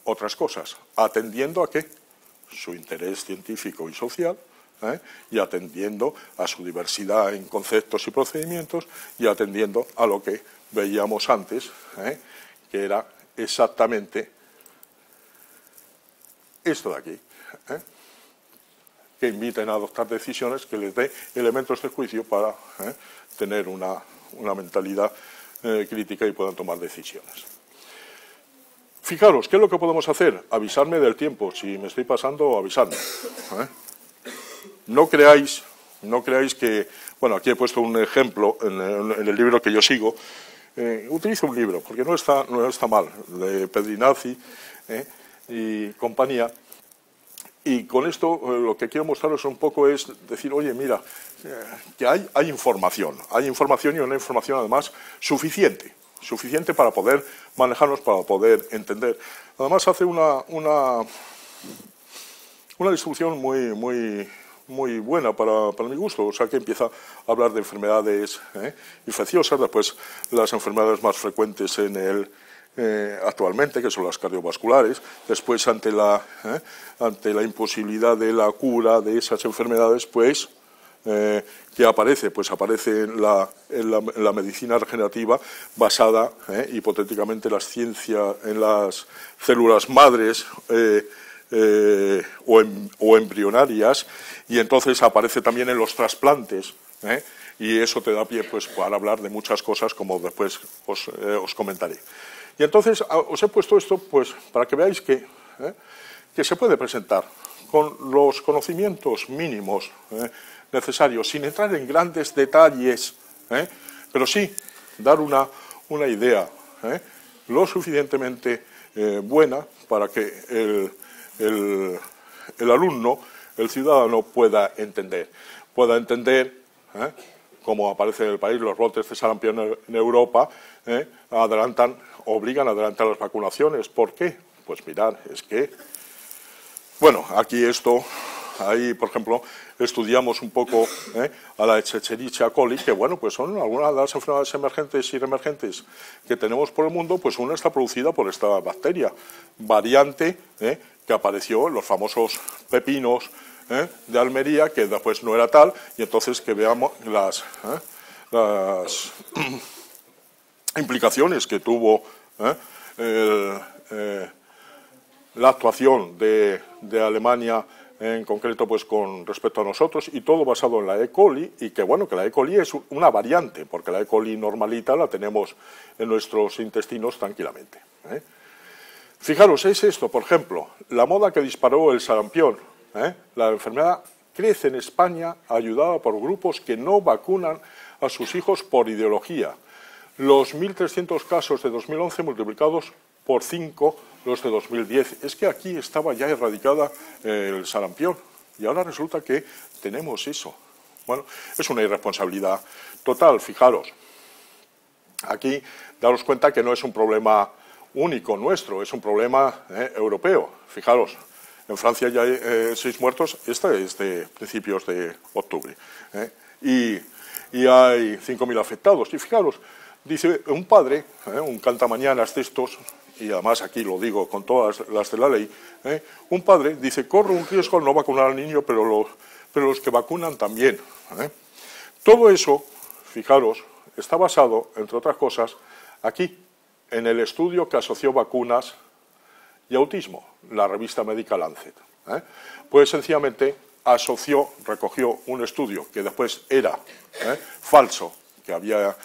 otras cosas, atendiendo a ¿qué? Su interés científico y social, y atendiendo a su diversidad en conceptos y procedimientos, y atendiendo a lo que veíamos antes, que era exactamente esto de aquí, que inviten a adoptar decisiones que les dé elementos de juicio para tener una mentalidad crítica y puedan tomar decisiones. Fijaros, ¿qué es lo que podemos hacer? Avisarme del tiempo, si me estoy pasando, avisadme. No creáis que... Bueno, aquí he puesto un ejemplo en el libro que yo sigo. Utilizo un libro, porque no está mal, de Pedrinazzi y compañía. Y con esto lo que quiero mostraros un poco es decir, oye, mira, que hay información y una información además suficiente para poder manejarnos, para poder entender. Además hace una distribución muy buena para mi gusto, o sea que empieza a hablar de enfermedades infecciosas, después las enfermedades más frecuentes actualmente, que son las cardiovasculares, después ante la imposibilidad de la cura de esas enfermedades, pues que aparece en la medicina regenerativa basada hipotéticamente en las células madres o embrionarias, y entonces aparece también en los trasplantes, y eso te da pie pues para hablar de muchas cosas, como después os comentaré. Y entonces os he puesto esto pues para que veáis que se puede presentar con los conocimientos mínimos necesarios, sin entrar en grandes detalles, pero sí dar una idea lo suficientemente buena para que el alumno, el ciudadano, pueda entender cómo aparece en el país los brotes de sarampión en Europa, obligan a adelantar las vacunaciones. ¿Por qué? Pues mirad, es que, bueno, ahí, por ejemplo, estudiamos un poco a la Escherichia coli, que bueno, pues son algunas de las enfermedades emergentes y reemergentes que tenemos por el mundo, pues una está producida por esta bacteria, variante que apareció en los famosos pepinos de Almería, que después no era tal, y entonces que veamos las implicaciones que tuvo la actuación de Alemania en concreto pues con respecto a nosotros, y todo basado en la E. coli, y que bueno, que la E. coli es una variante, porque la E. coli normalita la tenemos en nuestros intestinos tranquilamente. Fijaros, es esto, por ejemplo, la moda que disparó el sarampión. La enfermedad crece en España ayudada por grupos que no vacunan a sus hijos por ideología. Los 1.300 casos de 2011 multiplicados por 5 los de 2010. Es que aquí estaba ya erradicada el sarampión y ahora resulta que tenemos eso. Bueno, es una irresponsabilidad total, fijaros. Aquí daros cuenta que no es un problema único nuestro, es un problema europeo. Fijaros, en Francia ya hay 6 muertos, esta es de principios de octubre, y hay 5.000 afectados. Y fijaros, dice un padre, un cantamañanas de estos, y además aquí lo digo con todas las de la ley, un padre dice, corro un riesgo al no vacunar al niño, pero los que vacunan también. Todo eso, fijaros, está basado, entre otras cosas, aquí, en el estudio que asoció vacunas y autismo, la revista médica Lancet. Pues sencillamente recogió un estudio que después era falso, que había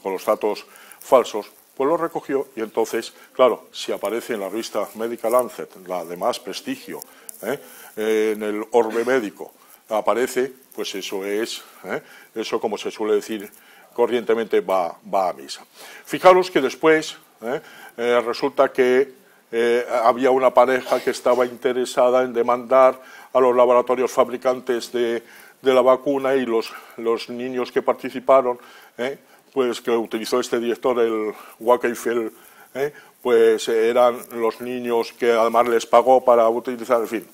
con los datos falsos, pues lo recogió, y entonces, claro, si aparece en la revista médica Lancet, la de más prestigio, en el orbe médico, aparece, pues eso como se suele decir corrientemente, va a misa. Fijaros que después resulta que había una pareja que estaba interesada en demandar a los laboratorios fabricantes de la vacuna, y los niños que participaron, pues que utilizó este director, el Wackenfeld, pues eran los niños que además les pagó para utilizar, en fin,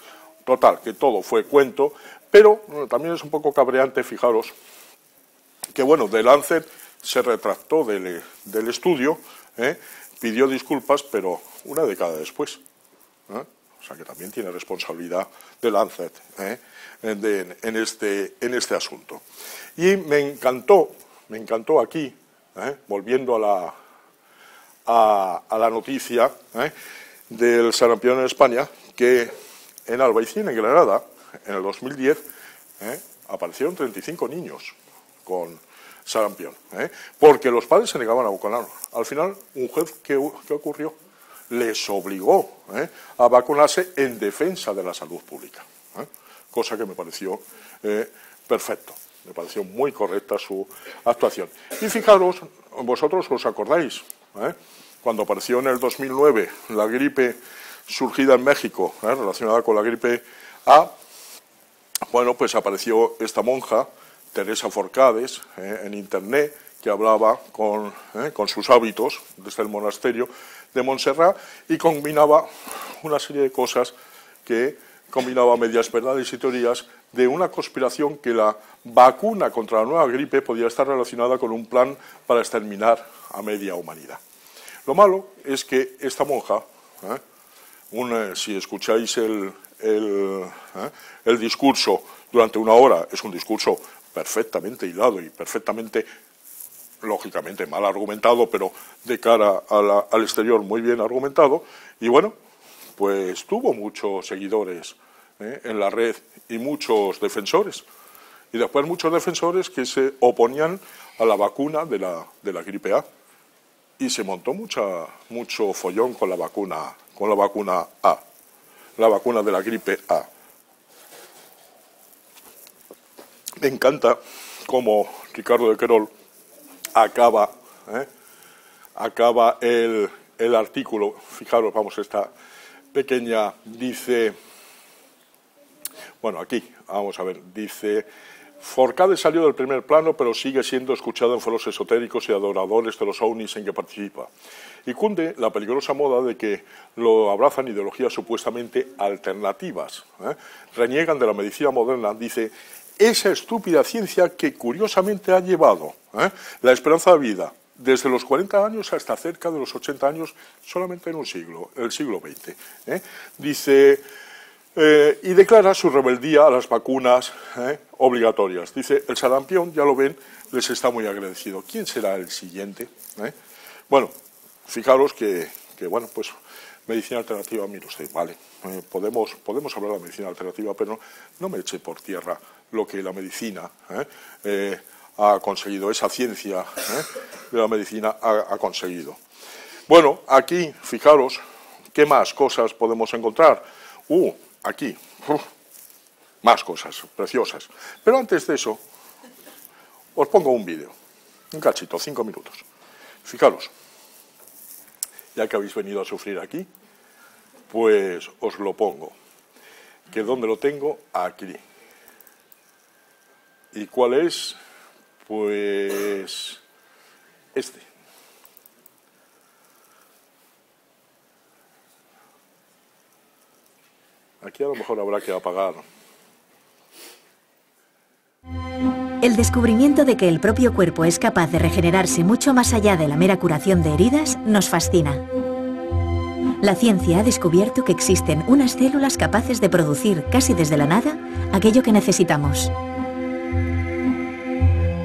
total, que todo fue cuento, pero también es un poco cabreante, fijaros, que bueno, The Lancet se retractó del estudio, pidió disculpas, pero una década después. O sea que también tiene responsabilidad The Lancet en este asunto. Y me encantó aquí, volviendo a la noticia del sarampión en España, que en Albaicín, en Granada, en el 2010, aparecieron 35 niños con sarampión, porque los padres se negaban a vacunarlos. Al final, un juez, ¿qué ocurrió? Les obligó a vacunarse en defensa de la salud pública, cosa que me pareció perfecto, me pareció muy correcta su actuación. Y fijaros, vosotros os acordáis, cuando apareció en el 2009 la gripe surgida en México, relacionada con la gripe A, bueno, pues apareció esta monja, Teresa Forcades, en internet, que hablaba con sus hábitos desde el monasterio de Montserrat y combinaba una serie de cosas que combinaba medias verdades y teorías de una conspiración que la vacuna contra la nueva gripe podía estar relacionada con un plan para exterminar a media humanidad. Lo malo es que esta monja, si escucháis el discurso durante una hora, es un discurso perfectamente hilado y perfectamente, lógicamente, mal argumentado, pero de cara al exterior muy bien argumentado, y bueno, pues tuvo muchos seguidores en la red y muchos defensores. Y después muchos defensores que se oponían a la vacuna de la gripe A. Y se montó mucho follón con la vacuna A, la vacuna de la gripe A. Me encanta cómo Ricardo de Querol acaba el artículo. Fijaros, vamos, esta pequeña, dice, bueno, aquí, vamos a ver, dice: Forcades salió del primer plano, pero sigue siendo escuchado en foros esotéricos y adoradores de los ovnis en que participa. Y cunde la peligrosa moda de que lo abrazan ideologías supuestamente alternativas. Reniegan de la medicina moderna, dice, esa estúpida ciencia que curiosamente ha llevado la esperanza de vida desde los 40 años hasta cerca de los 80 años solamente en un siglo, el siglo XX. Dice... y declara su rebeldía a las vacunas obligatorias. Dice, el sarampión, ya lo ven, les está muy agradecido. ¿Quién será el siguiente? Bueno, fijaros que bueno, pues medicina alternativa, mire usted, vale, podemos hablar de medicina alternativa, pero no me eche por tierra lo que la medicina ha conseguido, esa ciencia de la medicina ha conseguido. Bueno, aquí, fijaros, ¿qué más cosas podemos encontrar? Aquí, más cosas preciosas. Pero antes de eso, os pongo un vídeo, un cachito, 5 minutos. Fijaros, ya que habéis venido a sufrir aquí, pues os lo pongo. ¿Que dónde lo tengo? Aquí. ¿Y cuál es? Pues este. Aquí a lo mejor habrá que apagar. El descubrimiento de que el propio cuerpo es capaz de regenerarse mucho más allá de la mera curación de heridas nos fascina. La ciencia ha descubierto que existen unas células capaces de producir casi desde la nada aquello que necesitamos.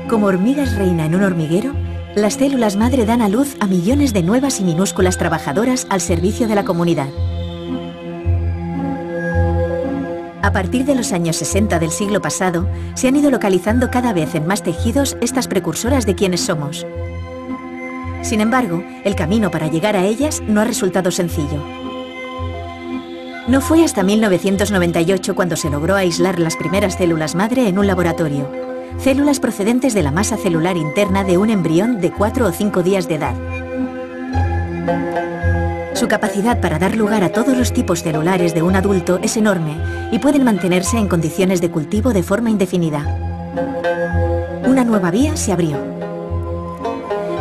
Como hormigas reina en un hormiguero, las células madre dan a luz a millones de nuevas y minúsculas trabajadoras al servicio de la comunidad. A partir de los años 60 del siglo pasado, se han ido localizando cada vez en más tejidos estas precursoras de quienes somos. Sin embargo, el camino para llegar a ellas no ha resultado sencillo. No fue hasta 1998 cuando se logró aislar las primeras células madre en un laboratorio, células procedentes de la masa celular interna de un embrión de 4 o 5 días de edad. Su capacidad para dar lugar a todos los tipos celulares de un adulto es enorme y pueden mantenerse en condiciones de cultivo de forma indefinida. Una nueva vía se abrió.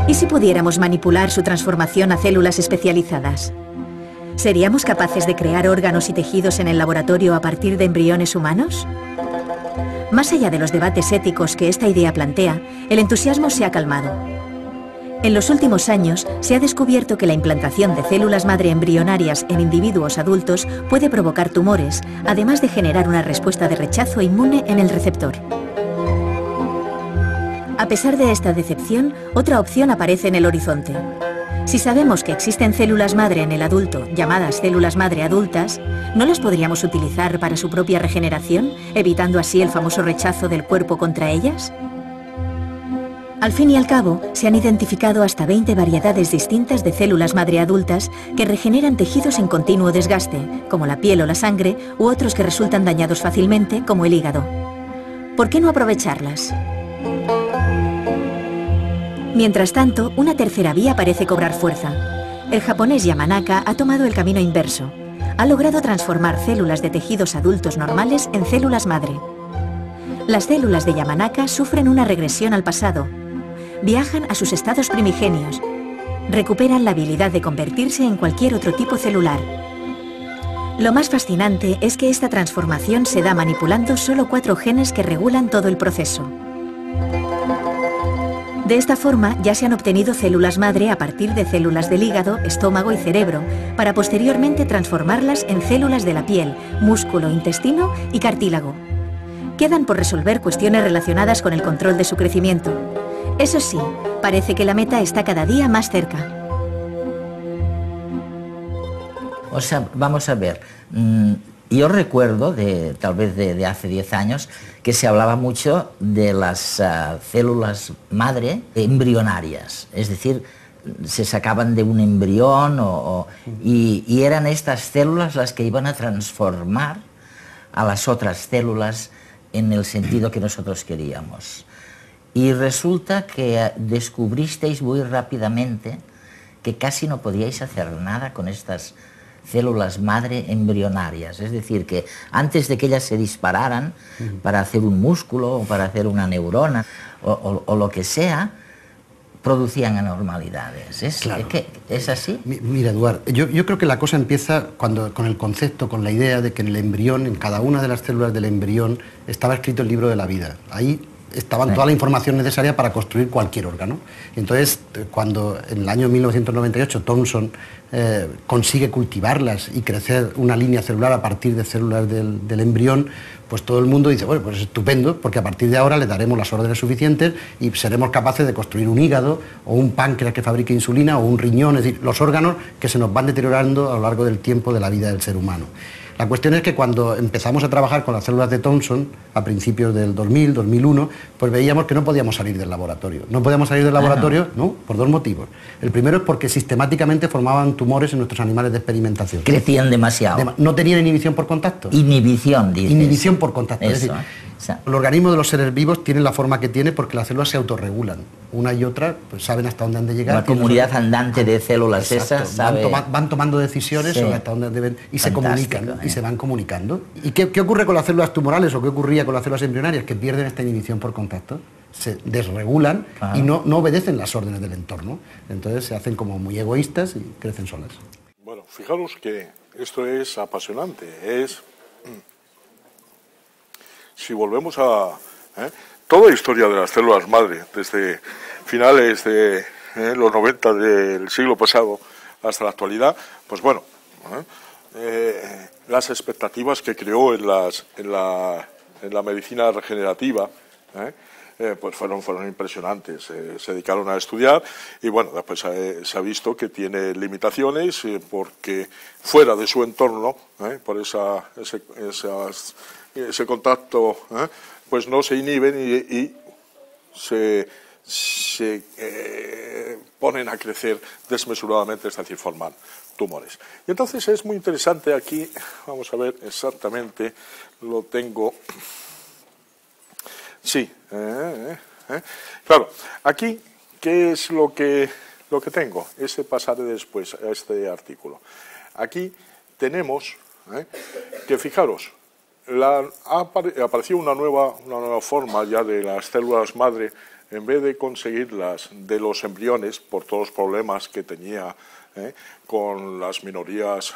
¿Y si pudiéramos manipular su transformación a células especializadas? ¿Seríamos capaces de crear órganos y tejidos en el laboratorio a partir de embriones humanos? Más allá de los debates éticos que esta idea plantea, el entusiasmo se ha calmado. En los últimos años se ha descubierto que la implantación de células madre embrionarias en individuos adultos puede provocar tumores, además de generar una respuesta de rechazo inmune en el receptor. A pesar de esta decepción, otra opción aparece en el horizonte. Si sabemos que existen células madre en el adulto, llamadas células madre adultas, ¿no las podríamos utilizar para su propia regeneración, evitando así el famoso rechazo del cuerpo contra ellas? Al fin y al cabo, se han identificado hasta 20 variedades distintas de células madre adultas que regeneran tejidos en continuo desgaste, como la piel o la sangre, u otros que resultan dañados fácilmente, como el hígado. ¿Por qué no aprovecharlas? Mientras tanto, una tercera vía parece cobrar fuerza. El japonés Yamanaka ha tomado el camino inverso. ha logrado transformar células de tejidos adultos normales en células madre. Las células de Yamanaka sufren una regresión al pasado. Viajan a sus estados primigenios. Recuperan la habilidad de convertirse en cualquier otro tipo celular. Lo más fascinante es que esta transformación se da manipulando solo 4 genes que regulan todo el proceso. De esta forma ya se han obtenido células madre a partir de células del hígado, estómago y cerebro, para posteriormente transformarlas en células de la piel, músculo, intestino y cartílago. Quedan por resolver cuestiones relacionadas con el control de su crecimiento. Eso sí, parece que la meta está cada día más cerca. O sea, vamos a ver, yo recuerdo, tal vez de hace 10 años, que se hablaba mucho de las células madre embrionarias, es decir, se sacaban de un embrión y eran estas células las que iban a transformar a las otras células en el sentido que nosotros queríamos. Y resulta que descubristeis muy rápidamente que casi no podíais hacer nada con estas células madre embrionarias, es decir, que antes de que ellas se dispararan para hacer un músculo o para hacer una neurona o lo que sea, producían anormalidades. ¿Es así? Mira, Eduard, yo creo que la cosa empieza con el concepto, con la idea de que en el embrión, en cada una de las células del embrión, estaba escrito el libro de la vida. Ahí estaban toda la información necesaria para construir cualquier órgano. Entonces, cuando en el año 1998 Thomson consigue cultivarlas y crecer una línea celular a partir de células del embrión, pues todo el mundo dice, bueno, pues es estupendo, porque a partir de ahora le daremos las órdenes suficientes y seremos capaces de construir un hígado o un páncreas que fabrique insulina o un riñón, es decir, los órganos que se nos van deteriorando a lo largo del tiempo de la vida del ser humano. La cuestión es que cuando empezamos a trabajar con las células de Thomson, a principios del 2000, 2001, pues veíamos que no podíamos salir del laboratorio. No podíamos salir del laboratorio, ¿no? Por 2 motivos. El primero es porque sistemáticamente formaban tumores en nuestros animales de experimentación. Crecían demasiado. No tenían inhibición por contacto. Inhibición, dices. Inhibición por contacto. Eso. Es decir, el organismo de los seres vivos tiene la forma que tiene porque las células se autorregulan. Una y otra pues saben hasta dónde han de llegar. La comunidad andante de células esas sabe... van tomando decisiones sobre hasta dónde deben y se comunican y se van comunicando. ¿Y qué ocurre con las células tumorales o qué ocurría con las células embrionarias? Que pierden esta inhibición por contacto, se desregulan y no obedecen las órdenes del entorno. Entonces se hacen como muy egoístas y crecen solas. Bueno, fijaros que esto es apasionante. Si volvemos a toda la historia de las células madre, desde finales de los 90 del siglo pasado hasta la actualidad, pues bueno, las expectativas que creó en la medicina regenerativa, pues fueron impresionantes. Se dedicaron a estudiar y bueno, después se ha visto que tiene limitaciones porque fuera de su entorno, por ese contacto, pues no se inhiben y se ponen a crecer desmesuradamente, es decir, forman tumores. Y entonces es muy interesante aquí, vamos a ver exactamente, lo tengo, sí, claro, aquí, ¿qué es lo que tengo? Pasaré después a este artículo. Aquí tenemos que, fijaros, ha aparecido una nueva forma ya de las células madre. En vez de conseguirlas de los embriones, por todos los problemas que tenía con las minorías,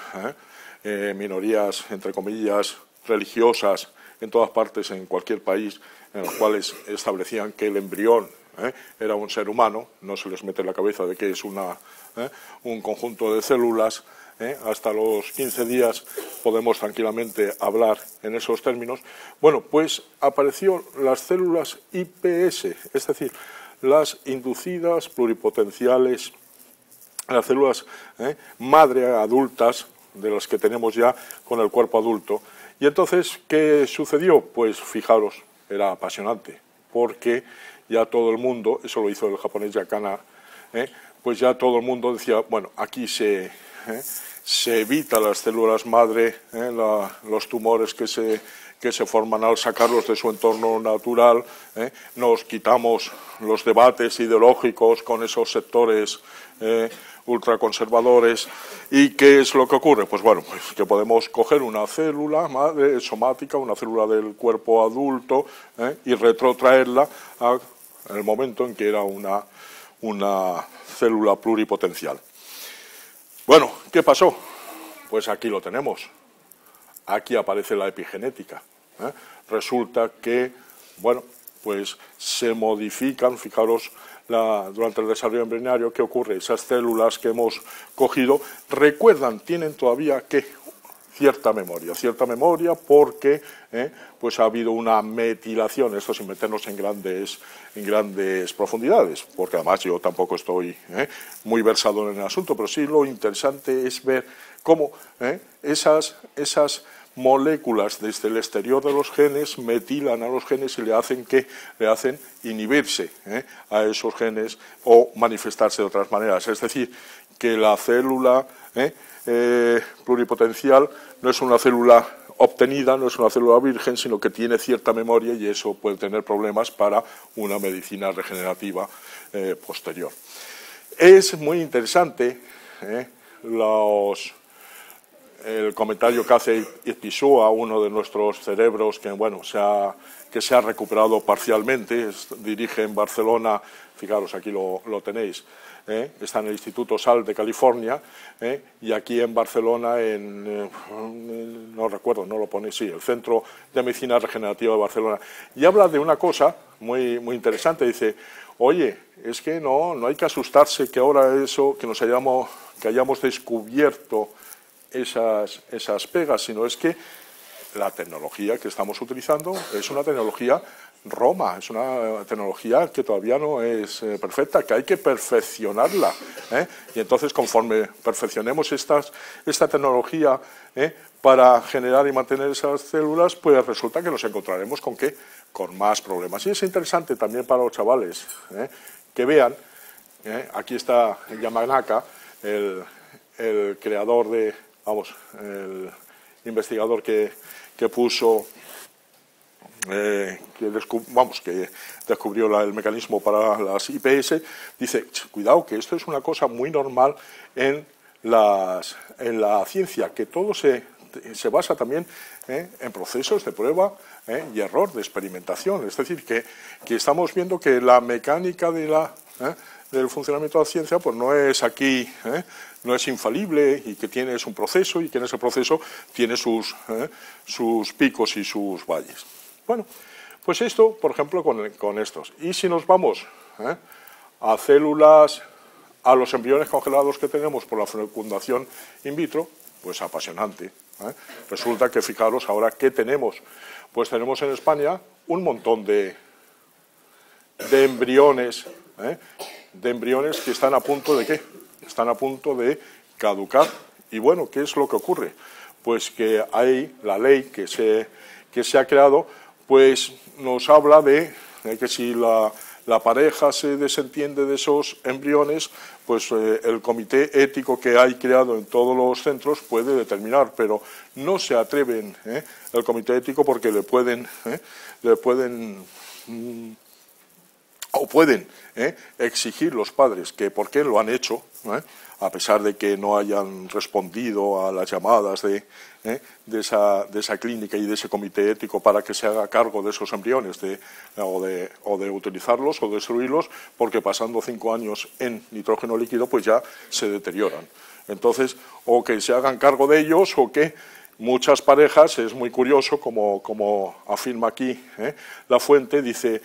entre comillas, religiosas, en todas partes, en cualquier país, en los cuales establecían que el embrión era un ser humano, no se les mete en la cabeza de que es un conjunto de células. Hasta los 15 días podemos tranquilamente hablar en esos términos. Bueno, pues apareció las células iPS, es decir, las inducidas pluripotenciales, las células madre adultas, de las que tenemos ya con el cuerpo adulto. Y entonces, ¿qué sucedió? Pues fijaros, era apasionante, porque ya todo el mundo, eso lo hizo el japonés Yakana, pues ya todo el mundo decía, bueno, aquí se evita las células madre, los tumores que se forman al sacarlos de su entorno natural, nos quitamos los debates ideológicos con esos sectores ultraconservadores. ¿Y qué es lo que ocurre? Pues bueno, pues que podemos coger una célula madre somática, una célula del cuerpo adulto, y retrotraerla en el momento en que era una célula pluripotencial. Bueno, ¿qué pasó? Pues aquí lo tenemos. Aquí aparece la epigenética. Resulta que, bueno, pues se modifican, fijaros, durante el desarrollo embrionario, ¿qué ocurre? Esas células que hemos cogido recuerdan, tienen todavía cierta memoria porque pues ha habido una metilación, esto sin meternos en grandes profundidades, porque además yo tampoco estoy muy versado en el asunto, pero sí lo interesante es ver cómo esas moléculas desde el exterior de los genes metilan a los genes y le hacen inhibirse a esos genes o manifestarse de otras maneras. Es decir, que la célula pluripotencial no es una célula obtenida, no es una célula virgen, sino que tiene cierta memoria y eso puede tener problemas para una medicina regenerativa posterior. Es muy interesante el comentario que hace Ipizua, uno de nuestros cerebros que, bueno, que se ha recuperado parcialmente, dirige en Barcelona, fijaros, aquí lo tenéis, está en el Instituto Salk de California, y aquí en Barcelona, no recuerdo, no lo pone, sí, el Centro de Medicina Regenerativa de Barcelona, y habla de una cosa muy interesante, dice, oye, es que no hay que asustarse que ahora eso, que hayamos descubierto esas pegas, sino es que la tecnología que estamos utilizando es una tecnología Roma, es una tecnología que todavía no es perfecta, que hay que perfeccionarla, y entonces conforme perfeccionemos esta tecnología para generar y mantener esas células, pues resulta que nos encontraremos con más problemas. Y es interesante también para los chavales que vean, aquí está Yamanaka, el creador el investigador que puso, que descubrió el mecanismo para las IPS, dice, cuidado, que esto es una cosa muy normal en la ciencia, que todo se basa también en procesos de prueba y error, de experimentación. Es decir, que estamos viendo que la mecánica del funcionamiento de la ciencia pues no es aquí, no es infalible, y que tiene un proceso, y que en ese proceso tiene sus picos y sus valles. Bueno, pues esto, por ejemplo, con estos. Y si nos vamos a células, a los embriones congelados que tenemos por la fecundación in vitro, pues apasionante. Resulta que, fijaros, ahora, ¿qué tenemos? Pues tenemos en España un montón de embriones, que están a punto de ¿qué? Están a punto de caducar. Y bueno, ¿qué es lo que ocurre? Pues que hay la ley que se ha creado, pues nos habla de que si la pareja se desentiende de esos embriones, pues el comité ético que hay creado en todos los centros puede determinar, pero no se atreven el comité ético porque le pueden exigir los padres que por qué lo han hecho, a pesar de que no hayan respondido a las llamadas de esa clínica y de ese comité ético para que se haga cargo de esos embriones o de utilizarlos o destruirlos, porque pasando 5 años en nitrógeno líquido pues ya se deterioran. Entonces, o que se hagan cargo de ellos, o que muchas parejas, es muy curioso, como afirma aquí la fuente, dice,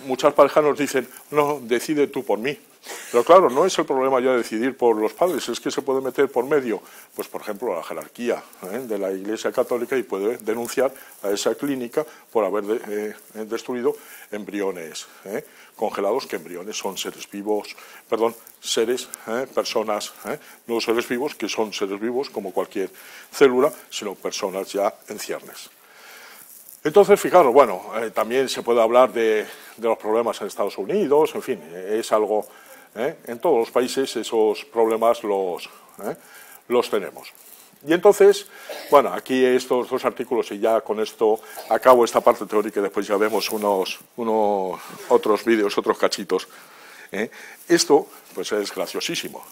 muchas parejas nos dicen, no, decide tú por mí. Pero claro, no es el problema ya decidir por los padres, es que se puede meter por medio, pues por ejemplo, la jerarquía de la Iglesia Católica, y puede denunciar a esa clínica por haber destruido embriones congelados, que embriones son seres vivos, personas, no seres vivos, que son seres vivos como cualquier célula, sino personas ya en ciernes. Entonces, fijaros, bueno, también se puede hablar de los problemas en Estados Unidos, en fin, es algo, en todos los países esos problemas los tenemos. Y entonces, bueno, aquí estos 2 artículos, y ya con esto acabo esta parte teórica y después ya vemos otros vídeos, otros cachitos. Esto, pues es graciosísimo.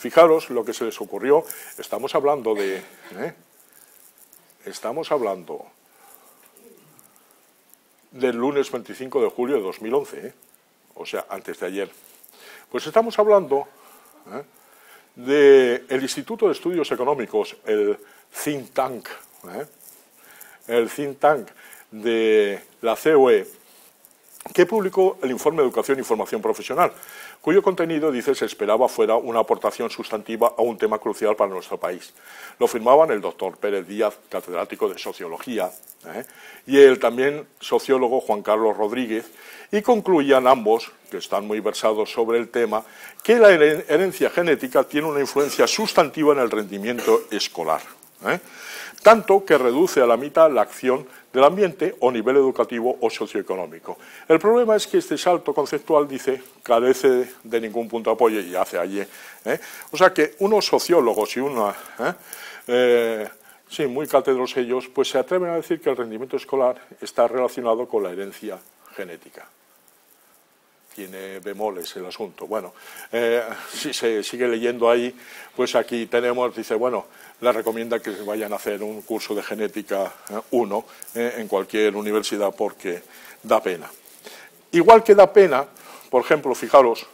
Fijaros lo que se les ocurrió. Estamos hablando de... Estamos hablando del lunes 25 de julio de 2011, o sea, antes de ayer. Pues estamos hablando del Instituto de Estudios Económicos, el think tank de la COE, que publicó el informe de Educación y Formación Profesional, cuyo contenido, dice, se esperaba fuera una aportación sustantiva a un tema crucial para nuestro país. Lo firmaban el doctor Pérez Díaz, catedrático de Sociología, y el también sociólogo Juan Carlos Rodríguez, y concluían ambos, que están muy versados sobre el tema, que la herencia genética tiene una influencia sustantiva en el rendimiento escolar, tanto que reduce a la mitad la acción del ambiente o nivel educativo o socioeconómico. El problema es que este salto conceptual, dice, carece de ningún punto de apoyo y hace allí. O sea que unos sociólogos y sí, muy cátedros ellos, pues se atreven a decir que el rendimiento escolar está relacionado con la herencia genética. Tiene bemoles el asunto. Bueno, si se sigue leyendo ahí, pues aquí tenemos, dice, bueno, le recomienda que vayan a hacer un curso de genética 1 en cualquier universidad porque da pena. Igual que da pena, por ejemplo, fijaros,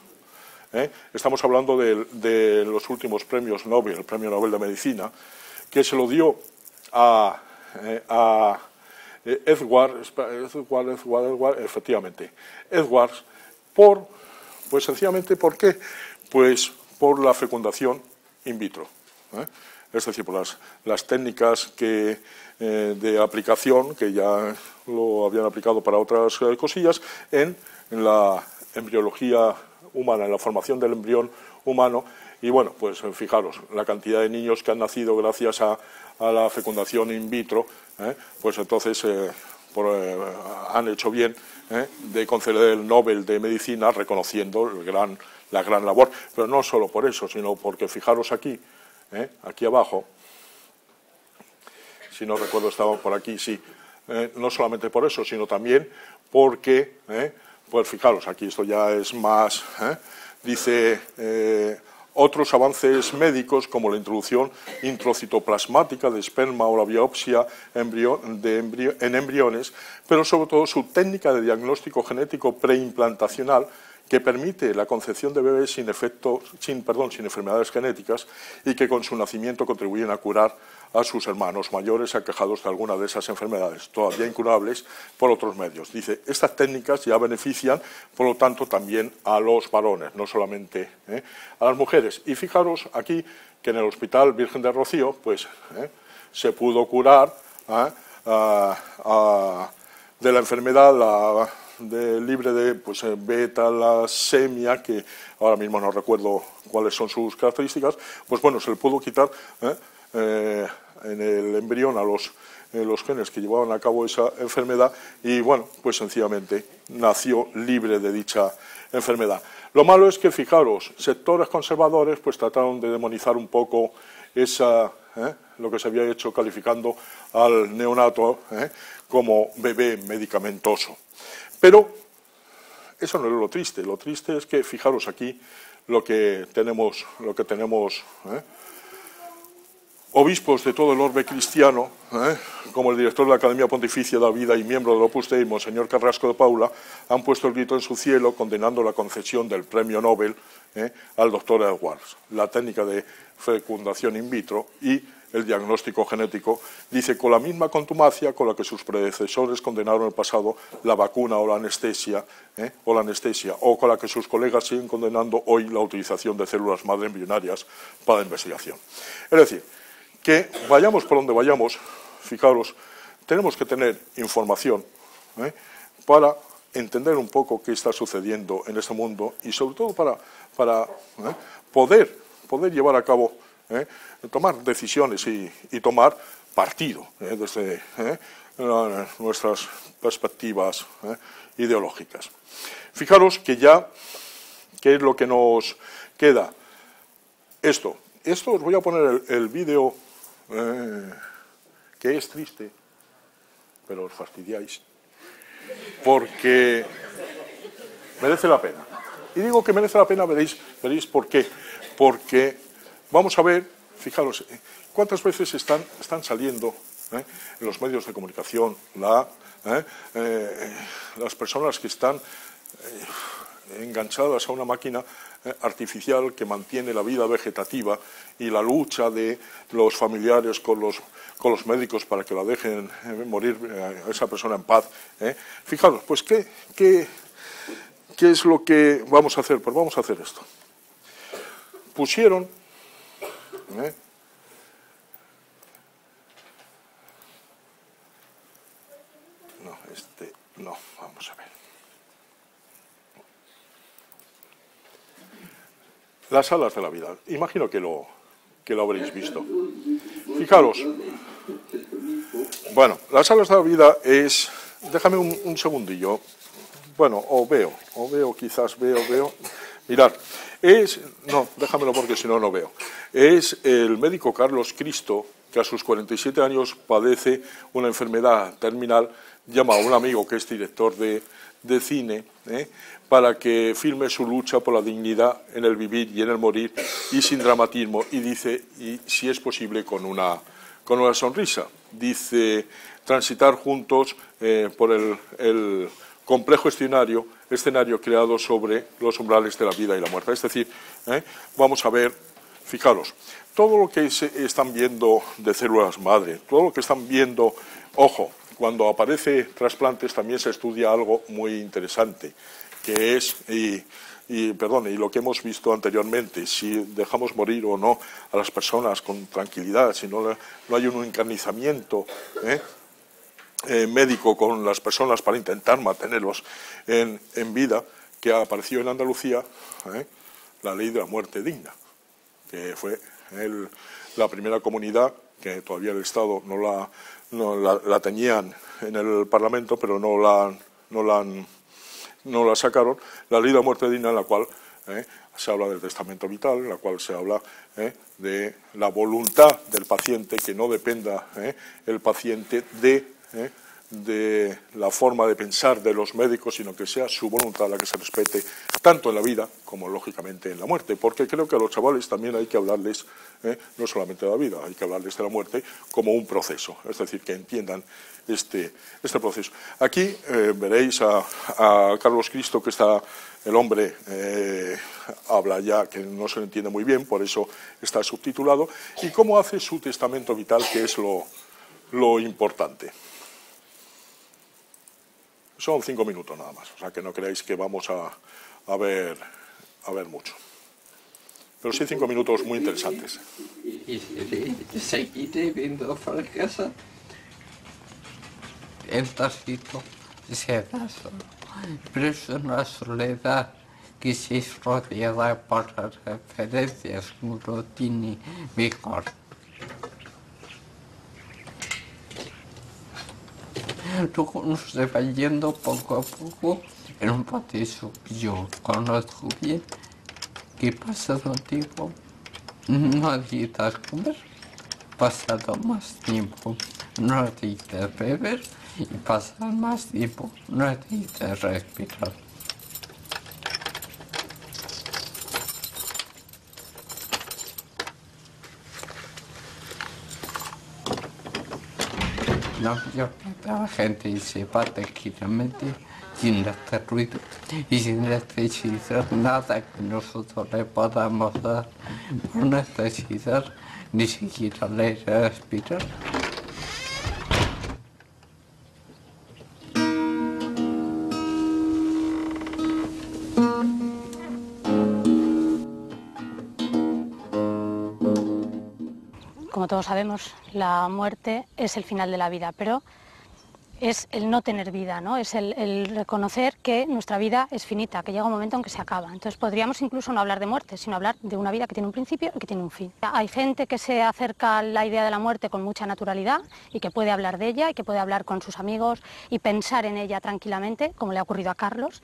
estamos hablando de los últimos premios Nobel, el premio Nobel de Medicina, que se lo dio a Edwards, efectivamente, Edwards, pues sencillamente, ¿por qué? Pues por la fecundación in vitro. Es decir, por las técnicas de aplicación, que ya lo habían aplicado para otras cosillas, en la embriología humana, en la formación del embrión humano. Y bueno, pues fijaros, la cantidad de niños que han nacido gracias a la fecundación in vitro, pues entonces han hecho bien de conceder el Nobel de Medicina reconociendo la gran labor. Pero no solo por eso, sino porque fijaros aquí, aquí abajo, si no recuerdo estaba por aquí, sí, no solamente por eso, sino también porque, pues fijaros, aquí esto ya es más, dice, otros avances médicos como la introducción introcitoplasmática de esperma o la biopsia en embriones, pero sobre todo su técnica de diagnóstico genético preimplantacional que permite la concepción de bebés sin enfermedades genéticas y que con su nacimiento contribuyen a curar a sus hermanos mayores aquejados de alguna de esas enfermedades, todavía incurables por otros medios. Dice, estas técnicas ya benefician, por lo tanto, también a los varones, no solamente a las mujeres. Y fijaros aquí que en el Hospital Virgen de Rocío, pues, se pudo curar de la enfermedad libre de beta-lacemia, que ahora mismo no recuerdo cuáles son sus características, pues bueno, se le pudo quitar en el embrión a los genes que llevaban a cabo esa enfermedad y bueno, pues sencillamente nació libre de dicha enfermedad. Lo malo es que, fijaros, sectores conservadores pues trataron de demonizar un poco lo que se había hecho calificando al neonato como bebé medicamentoso. Pero eso no es lo triste es que, fijaros aquí, lo que tenemos obispos de todo el orbe cristiano, como el director de la Academia Pontificia de la Vida y miembro del Opus Dei, Monseñor Carrasco de Paula, han puesto el grito en su cielo condenando la concesión del premio Nobel al doctor Edwards. La técnica de fecundación in vitro y el diagnóstico genético, dice, con la misma contumacia con la que sus predecesores condenaron en el pasado la vacuna o la anestesia, o con la que sus colegas siguen condenando hoy la utilización de células madre embrionarias para la investigación. Es decir, que vayamos por donde vayamos, fijaros, tenemos que tener información para entender un poco qué está sucediendo en este mundo y sobre todo para poder llevar a cabo, tomar decisiones y tomar partido desde nuestras perspectivas ideológicas. Fijaros que ya, ¿qué es lo que nos queda? Esto os voy a poner el vídeo, que es triste, pero os fastidiáis, porque merece la pena. Y digo que merece la pena, veréis por qué. Porque vamos a ver, fijaros, cuántas veces están saliendo en los medios de comunicación las personas que están enganchadas a una máquina artificial que mantiene la vida vegetativa y la lucha de los familiares con los médicos para que la dejen morir a esa persona en paz. Fijaros, pues ¿qué es lo que vamos a hacer? Pues vamos a hacer esto. Pusieron no, vamos a ver. Las alas de la vida. Imagino que lo habréis visto. Fijaros. Bueno, las alas de la vida es... Déjame un segundillo. Bueno, quizás veo. Mirad, no, déjamelo porque si no, no veo. Es el médico Carlos Cristo, que a sus 47 años padece una enfermedad terminal. Llama a un amigo que es director de cine para que filme su lucha por la dignidad en el vivir y en el morir y sin dramatismo, y dice, y si es posible con una sonrisa, dice, transitar juntos por el complejo escenario creado sobre los umbrales de la vida y la muerte. Es decir, vamos a ver, fijaros, todo lo que están viendo de células madre, todo lo que están viendo, ojo, cuando aparece trasplantes también se estudia algo muy interesante, que es, y lo que hemos visto anteriormente, si dejamos morir o no a las personas con tranquilidad, si no hay un encarnizamiento médico con las personas para intentar mantenerlos en vida, que apareció en Andalucía la ley de la muerte digna, que fue la primera comunidad que todavía el Estado no la tenían en el Parlamento, pero no la sacaron, la ley de la muerte digna, en la cual se habla del testamento vital, en la cual se habla de la voluntad del paciente, que no dependa el paciente de la forma de pensar de los médicos, sino que sea su voluntad la que se respete tanto en la vida como lógicamente en la muerte, porque creo que a los chavales también hay que hablarles no solamente de la vida, hay que hablarles de la muerte como un proceso, es decir, que entiendan este proceso. Aquí veréis a Carlos Cristo, que está, el hombre habla ya que no se lo entiende muy bien, por eso está subtitulado, y cómo hace su testamento vital, que es lo importante. Son 5 minutos nada más, o sea que no creáis que vamos a ver mucho. Pero sí 5 minutos muy interesantes. Y seguiré viendo fracaso. El tacito se da solo, pero es una soledad que se es rodeada por las referencias que uno tiene mejor. Luego se va yendo poco a poco en un proceso que yo conozco bien, que pasado un tiempo no necesitas comer, pasado más tiempo no necesitas beber y pasado más tiempo no necesitas respirar. La mayor parte de la gente se va tranquilamente sin hacer ruido y sin necesitar nada que nosotros le podamos dar por necesidad, ni siquiera le respirar. Como todos sabemos, la muerte es el final de la vida, pero es el no tener vida, ¿no? Es el reconocer que nuestra vida es finita, que llega un momento en que se acaba. Entonces podríamos incluso no hablar de muerte, sino hablar de una vida que tiene un principio y que tiene un fin. Hay gente que se acerca a la idea de la muerte con mucha naturalidad y que puede hablar de ella y que puede hablar con sus amigos y pensar en ella tranquilamente, como le ha ocurrido a Carlos.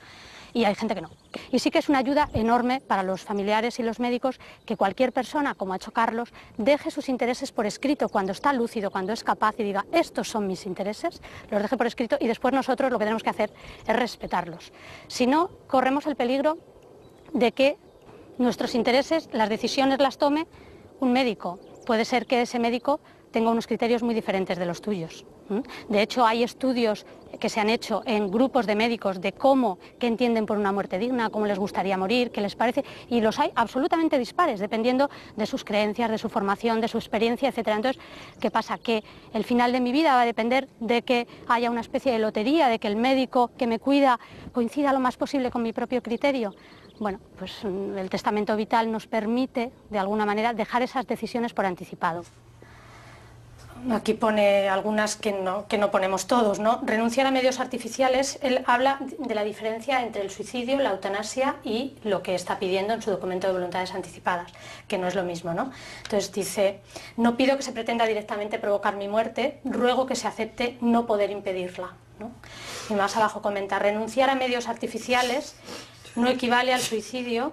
Y hay gente que no. Y sí que es una ayuda enorme para los familiares y los médicos que cualquier persona, como ha hecho Carlos, deje sus intereses por escrito cuando está lúcido, cuando es capaz y diga, estos son mis intereses, los deje por escrito y después nosotros lo que tenemos que hacer es respetarlos. Si no, corremos el peligro de que nuestros intereses, las decisiones las tome un médico. Puede ser que ese médico tenga unos criterios muy diferentes de los tuyos. De hecho, hay estudios que se han hecho en grupos de médicos de qué entienden por una muerte digna, cómo les gustaría morir, qué les parece, y los hay absolutamente dispares, dependiendo de sus creencias, de su formación, de su experiencia, etc. Entonces, ¿qué pasa? Que el final de mi vida va a depender de que haya una especie de lotería, de que el médico que me cuida coincida lo más posible con mi propio criterio. Bueno, pues el testamento vital nos permite, de alguna manera, dejar esas decisiones por anticipado. Aquí pone algunas que no ponemos todos, ¿no? Renunciar a medios artificiales, él habla de la diferencia entre el suicidio, la eutanasia y lo que está pidiendo en su documento de voluntades anticipadas, que no es lo mismo, ¿no? Entonces dice, no pido que se pretenda directamente provocar mi muerte, ruego que se acepte no poder impedirla, ¿no? Y más abajo comenta, renunciar a medios artificiales no equivale al suicidio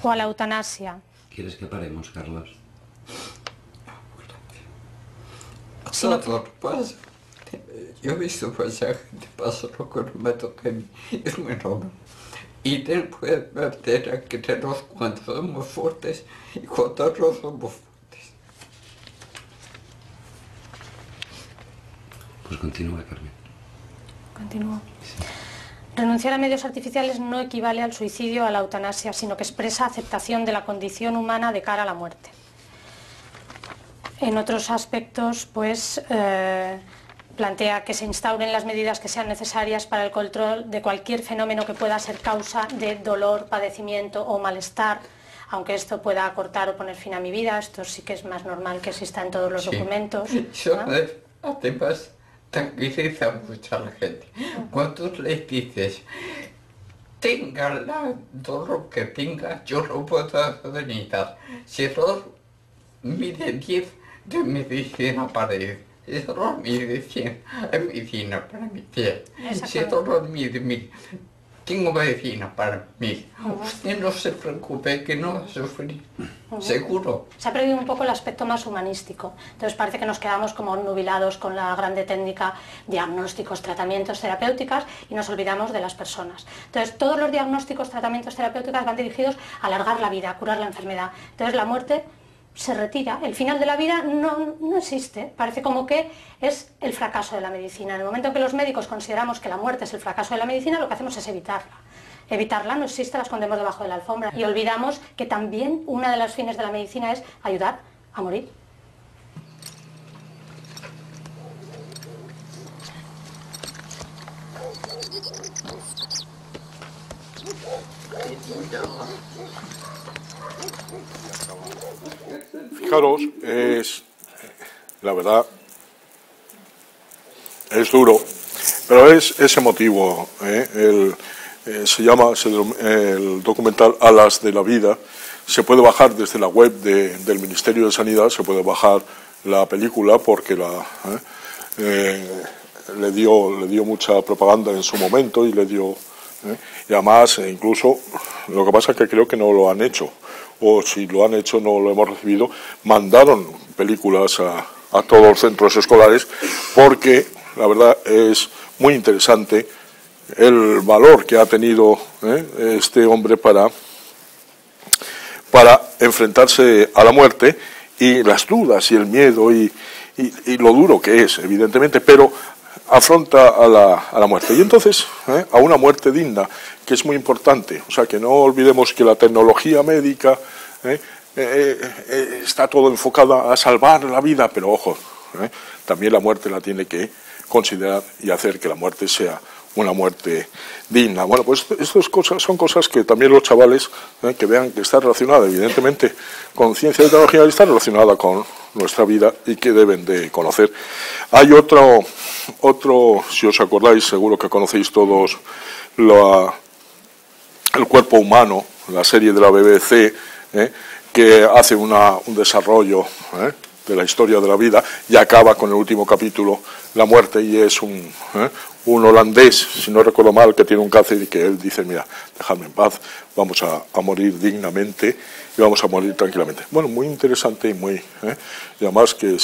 o a la eutanasia. ¿Quieres que paremos, Carlos? Si no pasa. Yo he visto mucha gente pasar lo que no me toca a mí. Es muy normal. Y después me entera que tenemos cuando somos fuertes y cuando no somos fuertes. Pues continúa, Carmen. Continúo. Sí. Renunciar a medios artificiales no equivale al suicidio o a la eutanasia, sino que expresa aceptación de la condición humana de cara a la muerte. En otros aspectos, pues, plantea que se instauren las medidas que sean necesarias para el control de cualquier fenómeno que pueda ser causa de dolor, padecimiento o malestar, aunque esto pueda acortar o poner fin a mi vida. Esto sí que es más normal que exista en todos los documentos, ¿no? Además, tranquiliza mucho a la gente. Cuando les dices, tenga el dolor que tenga, yo no puedo hacer nada. Si el dolor mide 10 de medicina para él, si el dolor mide 100, es medicina para mi tía. Si el dolor mide 1000, tengo medicina para mí. Usted no se preocupe que no va a sufrir. Seguro. Se ha perdido un poco el aspecto más humanístico. Entonces parece que nos quedamos como nubilados con la grande técnica, diagnósticos, tratamientos, terapéuticas, y nos olvidamos de las personas. Entonces todos los diagnósticos, tratamientos, terapéuticas van dirigidos a alargar la vida, a curar la enfermedad. Entonces la muerte se retira. El final de la vida no existe. Parece como que es el fracaso de la medicina. En el momento en que los médicos consideramos que la muerte es el fracaso de la medicina, lo que hacemos es evitarla. Evitarla no existe, la escondemos debajo de la alfombra. Y olvidamos que también una de los fines de la medicina es ayudar a morir. Fijaros, la verdad, es duro, pero es emotivo. Se llama el documental Alas de la Vida. Se puede bajar desde la web del Ministerio de Sanidad, se puede bajar la película porque le dio mucha propaganda en su momento y le dio... y además, incluso, lo que pasa es que creo que no lo han hecho, o si lo han hecho no lo hemos recibido. Mandaron películas a todos los centros escolares porque la verdad es muy interesante el valor que ha tenido este hombre para enfrentarse a la muerte, y las dudas y el miedo y lo duro que es, evidentemente, pero afronta a la muerte. Y entonces, a una muerte digna, que es muy importante. O sea, que no olvidemos que la tecnología médica está todo enfocada a salvar la vida, pero ojo, también la muerte la tiene que considerar y hacer que la muerte sea una muerte digna. Bueno, pues estas cosas son cosas que también los chavales que vean que está relacionada, evidentemente, con ciencia y tecnología, está relacionada con nuestra vida y que deben de conocer. Hay otro, si os acordáis, seguro que conocéis todos El cuerpo humano, la serie de la BBC, que hace un desarrollo de la historia de la vida y acaba con el último capítulo, la muerte, y es un holandés, si no recuerdo mal, que tiene un cáncer y que él dice, mira, dejadme en paz, vamos a morir dignamente y vamos a morir tranquilamente. Bueno, muy interesante y y además que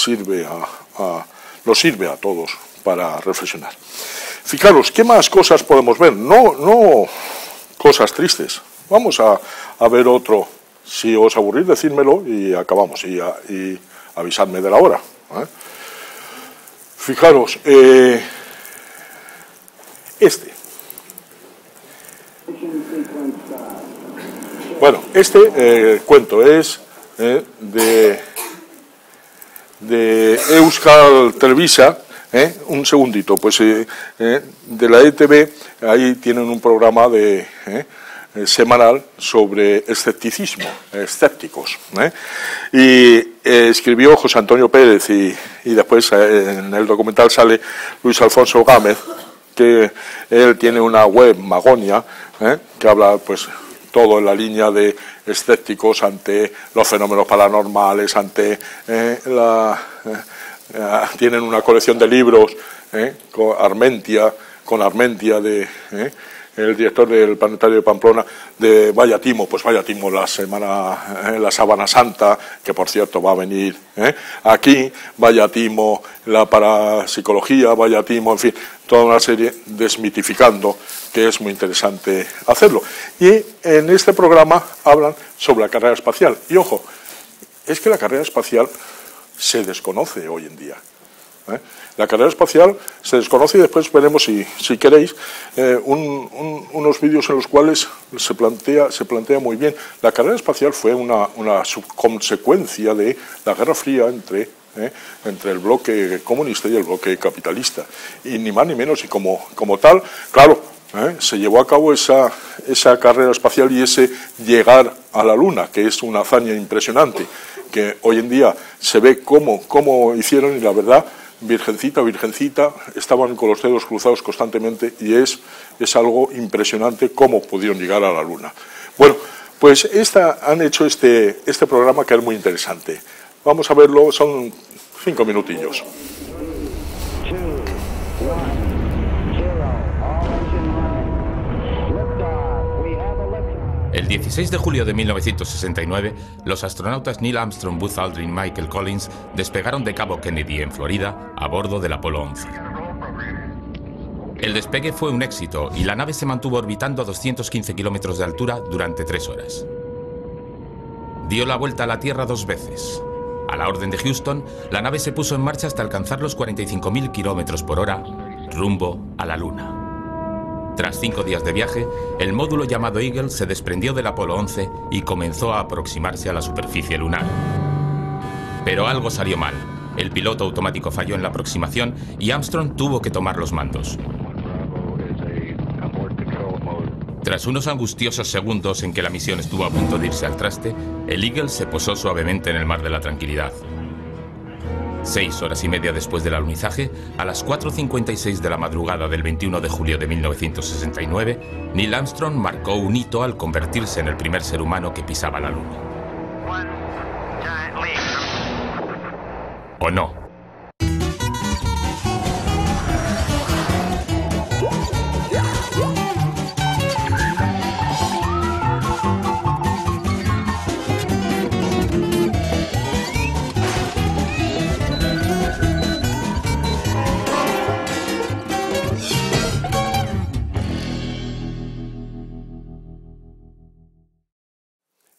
nos sirve a todos para reflexionar. Fijaros, ¿qué más cosas podemos ver? No cosas tristes, Vamos a ver otro. Si os aburrís, decídmelo y acabamos, y avisadme de la hora. Fijaros, Bueno, cuento es de Euskal Televisa. Un segundito, pues de la ETV, ahí tienen un programa semanal sobre escepticismo, escépticos. Y escribió José Antonio Pérez y después en el documental sale Luis Alfonso Gámez, que él tiene una web, Magonia, que habla pues todo en la línea de escépticos ante los fenómenos paranormales, ante tienen una colección de libros con Armentia el director del Planetario de Pamplona, de Vaya Timo, pues Vaya Timo la Sábana Santa, que por cierto va a venir aquí, Vaya Timo la parapsicología, Vaya Timo, en fin, toda una serie desmitificando, que es muy interesante hacerlo. Y en este programa hablan sobre la carrera espacial. Y ojo, es que la carrera espacial se desconoce hoy en día. La carrera espacial se desconoce y después veremos, si queréis, unos vídeos en los cuales se plantea muy bien. La carrera espacial fue una subconsecuencia de la Guerra Fría entre el bloque comunista y el bloque capitalista. Y ni más ni menos, y como tal, claro, se llevó a cabo esa carrera espacial y ese llegar a la Luna, que es una hazaña impresionante, que hoy en día se ve cómo hicieron, y la verdad, virgencita, estaban con los dedos cruzados constantemente, y es algo impresionante cómo pudieron llegar a la Luna. Bueno, pues han hecho este programa, que es muy interesante. Vamos a verlo, son 5 minutillos. El 16 de julio de 1969, los astronautas Neil Armstrong, Buzz Aldrin y Michael Collins despegaron de Cabo Kennedy, en Florida, a bordo del Apolo 11. El despegue fue un éxito y la nave se mantuvo orbitando a 215 kilómetros de altura durante 3 horas. Dio la vuelta a la Tierra 2 veces. A la orden de Houston, la nave se puso en marcha hasta alcanzar los 45.000 kilómetros por hora, rumbo a la Luna. Tras 5 días de viaje, el módulo llamado Eagle se desprendió del Apolo 11 y comenzó a aproximarse a la superficie lunar. Pero algo salió mal. El piloto automático falló en la aproximación y Armstrong tuvo que tomar los mandos. Tras unos angustiosos segundos en que la misión estuvo a punto de irse al traste, el Eagle se posó suavemente en el mar de la tranquilidad. 6 horas y media después del alunizaje, a las 4:56 de la madrugada del 21 de julio de 1969, Neil Armstrong marcó un hito al convertirse en el primer ser humano que pisaba la Luna. ¿O no?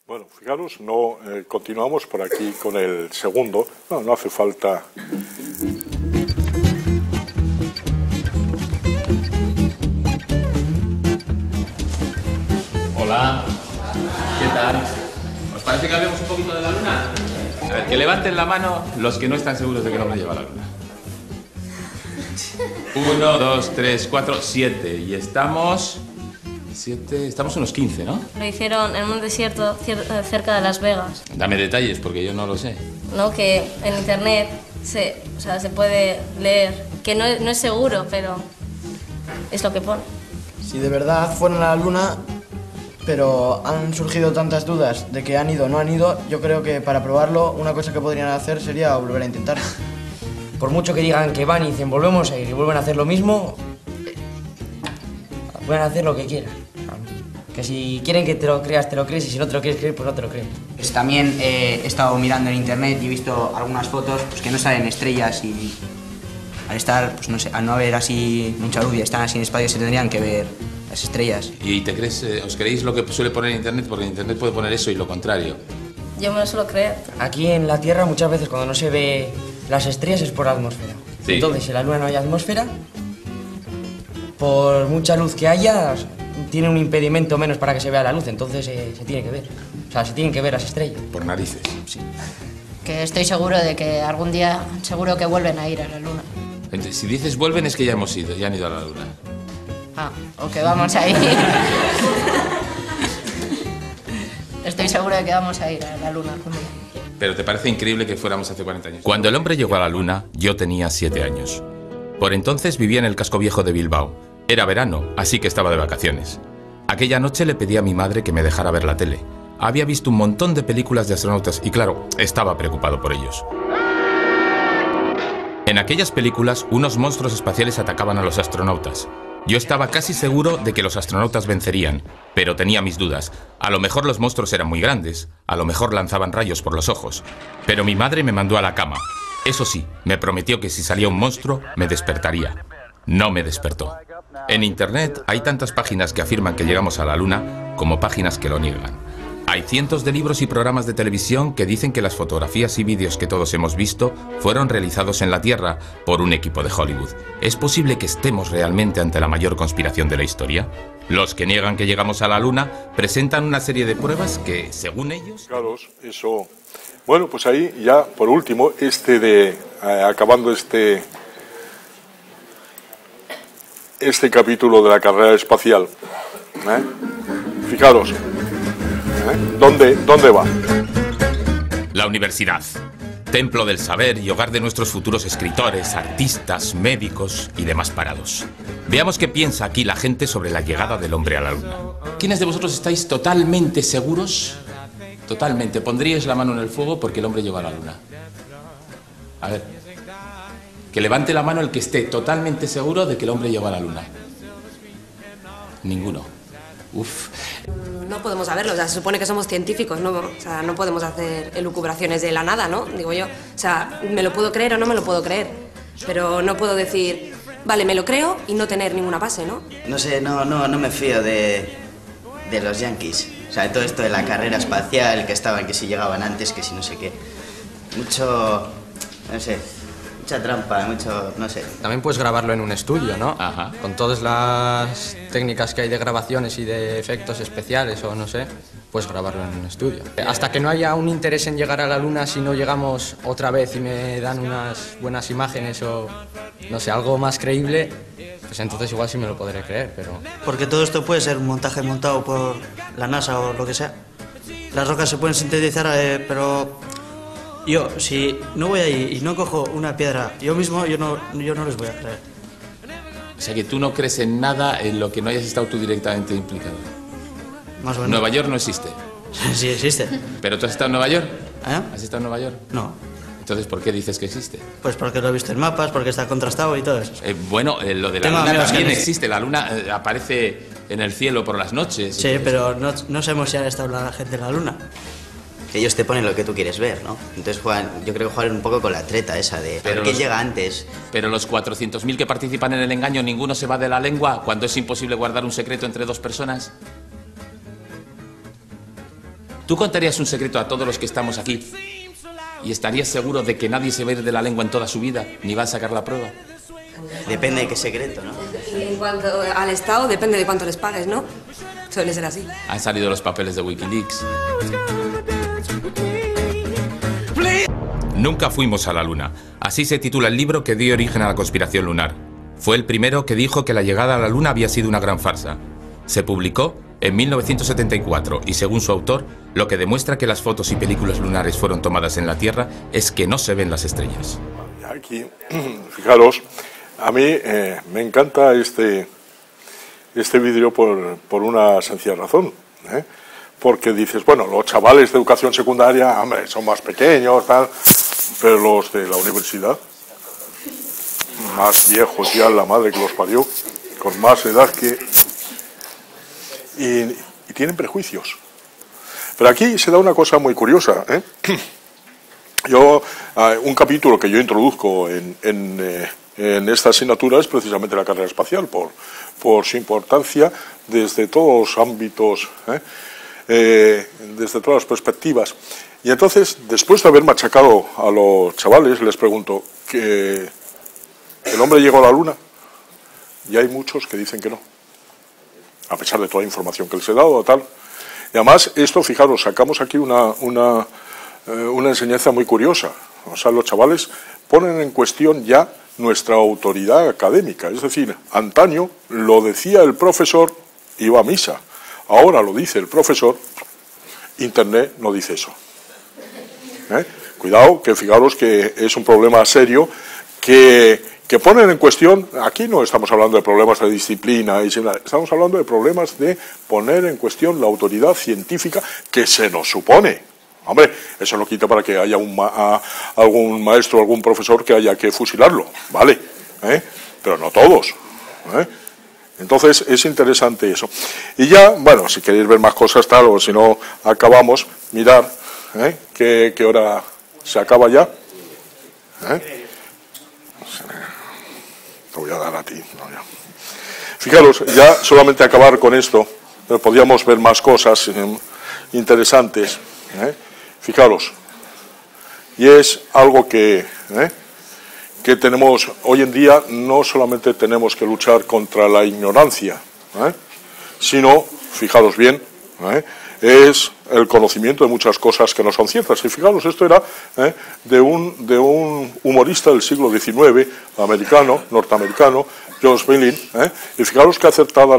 Bueno, fijaros, continuamos por aquí con el segundo. No hace falta. Hola, ¿qué tal? ¿Os parece que hablemos un poquito de la Luna? A ver, que levanten la mano los que no están seguros de que el hombre lleva a la Luna. 1, 2, 3, 4, 7. Y estamos unos 15, ¿no? Lo hicieron en un desierto cerca de Las Vegas. Dame detalles, porque yo no lo sé. No, que en internet se puede leer, que no es seguro, pero es lo que pone. Si de verdad fueron a la Luna, pero han surgido tantas dudas de que han ido o no han ido, yo creo que para probarlo, una cosa que podrían hacer sería volver a intentarlo. Por mucho que digan que van y dicen volvemos a ir y vuelven a hacer lo mismo, pueden hacer lo que quieran. Que si quieren que te lo creas, y si no te lo quieres creer, pues no te lo crees. Pues también he estado mirando en internet y he visto algunas fotos pues, que no salen estrellas y al estar, pues no sé, al no haber así mucha luz y están así en espacio se tendrían que ver las estrellas. ¿Y te crees, os creéis lo que suele poner en Internet? Porque en Internet puede poner eso y lo contrario. Yo me lo suelo creer. Aquí en la Tierra muchas veces cuando no se ve las estrellas es por la atmósfera. Sí. Entonces, si en la Luna no hay atmósfera, por mucha luz que haya, tiene un impedimento menos para que se vea la luz, entonces se tiene que ver. O sea, se tienen que ver las estrellas. Por narices. Sí. Que estoy seguro de que algún día seguro que vuelven a ir a la Luna. Entonces, si dices vuelven es que ya hemos ido, ya han ido a la Luna. Ah, o que vamos a ir. Estoy seguro de que vamos a ir a la Luna algún día. Pero ¿te parece increíble que fuéramos hace 40 años? Cuando el hombre llegó a la Luna, yo tenía 7 años. Por entonces vivía en el casco viejo de Bilbao. Era verano, así que estaba de vacaciones. Aquella noche le pedí a mi madre que me dejara ver la tele. Había visto un montón de películas de astronautas y claro, estaba preocupado por ellos. En aquellas películas, unos monstruos espaciales atacaban a los astronautas. Yo estaba casi seguro de que los astronautas vencerían, pero tenía mis dudas. A lo mejor los monstruos eran muy grandes, a lo mejor lanzaban rayos por los ojos. Pero mi madre me mandó a la cama. Eso sí, me prometió que si salía un monstruo, me despertaría. No me despertó. En Internet hay tantas páginas que afirman que llegamos a la Luna como páginas que lo niegan. Hay cientos de libros y programas de televisión que dicen que las fotografías y vídeos que todos hemos visto fueron realizados en la Tierra por un equipo de Hollywood. ¿Es posible que estemos realmente ante la mayor conspiración de la historia? Los que niegan que llegamos a la Luna presentan una serie de pruebas que, según ellos... Claro, eso... Bueno, pues ahí ya, por último, acabando este capítulo de la carrera espacial. Fijaros, ¿dónde va? La universidad. Templo del saber y hogar de nuestros futuros escritores, artistas, médicos y demás parados. Veamos qué piensa aquí la gente sobre la llegada del hombre a la Luna. ¿Quiénes de vosotros estáis totalmente seguros? Totalmente. Pondríais la mano en el fuego porque el hombre llegó a la Luna. A ver. Que levante la mano el que esté totalmente seguro de que el hombre llegó a la Luna. Ninguno. Uf. No podemos saberlo, o sea, se supone que somos científicos, ¿no? O sea, no podemos hacer elucubraciones de la nada, ¿no? Digo yo. O sea, me lo puedo creer o no me lo puedo creer. Pero no puedo decir, vale, me lo creo y no tener ninguna base, ¿no? No sé, no me fío de los yanquis. O sea, todo esto de la carrera espacial, que estaban, que si llegaban antes, que si no sé qué. Mucho, no sé, mucha trampa, mucho, no sé. También puedes grabarlo en un estudio, ¿no? Ajá. Con todas las técnicas que hay de grabaciones y de efectos especiales o no sé, puedes grabarlo en un estudio. Hasta que no haya un interés en llegar a la Luna, si no llegamos otra vez y me dan unas buenas imágenes o, no sé, algo más creíble, pues entonces igual sí me lo podré creer, pero... Porque todo esto puede ser un montaje montado por la NASA o lo que sea. Las rocas se pueden sintetizar, pero yo, si no voy ahí y no cojo una piedra yo mismo, yo no les voy a creer. O sea que tú no crees en nada en lo que no hayas estado tú directamente implicado. Más o menos. Nueva York no existe. Sí existe. ¿Pero tú has estado en Nueva York? ¿Eh? ¿Has estado en Nueva York? No. Entonces, ¿por qué dices que existe? Pues porque lo he visto en mapas, porque está contrastado y todo eso. Bueno, lo de la Luna también existe. La Luna aparece en el cielo por las noches. Sí, pero no sabemos si ha estado la gente en la Luna. Que ellos te ponen lo que tú quieres ver, ¿no? Entonces yo creo que juegan un poco con la treta esa de ¿por qué llega antes? Pero los 400.000 que participan en el engaño, ninguno se va de la lengua cuando es imposible guardar un secreto entre dos personas. ¿Tú contarías un secreto a todos los que estamos aquí? ¿Y estarías seguro de que nadie se va a ir de la lengua en toda su vida, ni va a sacar la prueba? Depende de qué secreto, ¿no? En cuanto al Estado, depende de cuánto les pagues, ¿no? Suele ser así. Han salido los papeles de Wikileaks. Nunca fuimos a la Luna. Así se titula el libro que dio origen a la conspiración lunar. Fue el primero que dijo que la llegada a la Luna había sido una gran farsa. Se publicó en 1974 y según su autor, lo que demuestra que las fotos y películas lunares fueron tomadas en la Tierra es que no se ven las estrellas. Aquí, fijaros, a mí me encanta este vídeo por una sencilla razón, porque dices, bueno, los chavales de educación secundaria, hombre, son más pequeños, tal, pero los de la universidad, más viejos ya, la madre que los parió, con más edad que... Y tienen prejuicios. Pero aquí se da una cosa muy curiosa, un capítulo que yo introduzco en en esta asignatura es precisamente la carrera espacial, por su importancia desde todos los ámbitos, desde todas las perspectivas. Y entonces, después de haber machacado a los chavales, les pregunto, ¿que el hombre llegó a la Luna? Y hay muchos que dicen que no, a pesar de toda la información que les he dado, tal. Y además, esto, fijaros, sacamos aquí una enseñanza muy curiosa. O sea, los chavales ponen en cuestión ya nuestra autoridad académica. Es decir, antaño lo decía el profesor, iba a misa. Ahora lo dice el profesor, Internet no dice eso. Cuidado, que fijaros que es un problema serio que ponen en cuestión, aquí no estamos hablando de problemas de disciplina, estamos hablando de problemas de poner en cuestión la autoridad científica que se nos supone. Hombre, eso no quita para que haya algún maestro o algún profesor que haya que fusilarlo, ¿vale? Pero no todos. Entonces es interesante eso. Y ya, bueno, si queréis ver más cosas tal, o si no acabamos, mirar qué hora se acaba ya. Te voy a dar a ti. No, ya. Fijaros, ya solamente acabar con esto, podríamos ver más cosas interesantes. Fijaros, y es algo que tenemos hoy en día. No solamente tenemos que luchar contra la ignorancia, sino, fijaros bien, es el conocimiento de muchas cosas que no son ciertas. Y fijaros, esto era de un humorista del siglo XIX, norteamericano, George Milling, y fijaros que acertada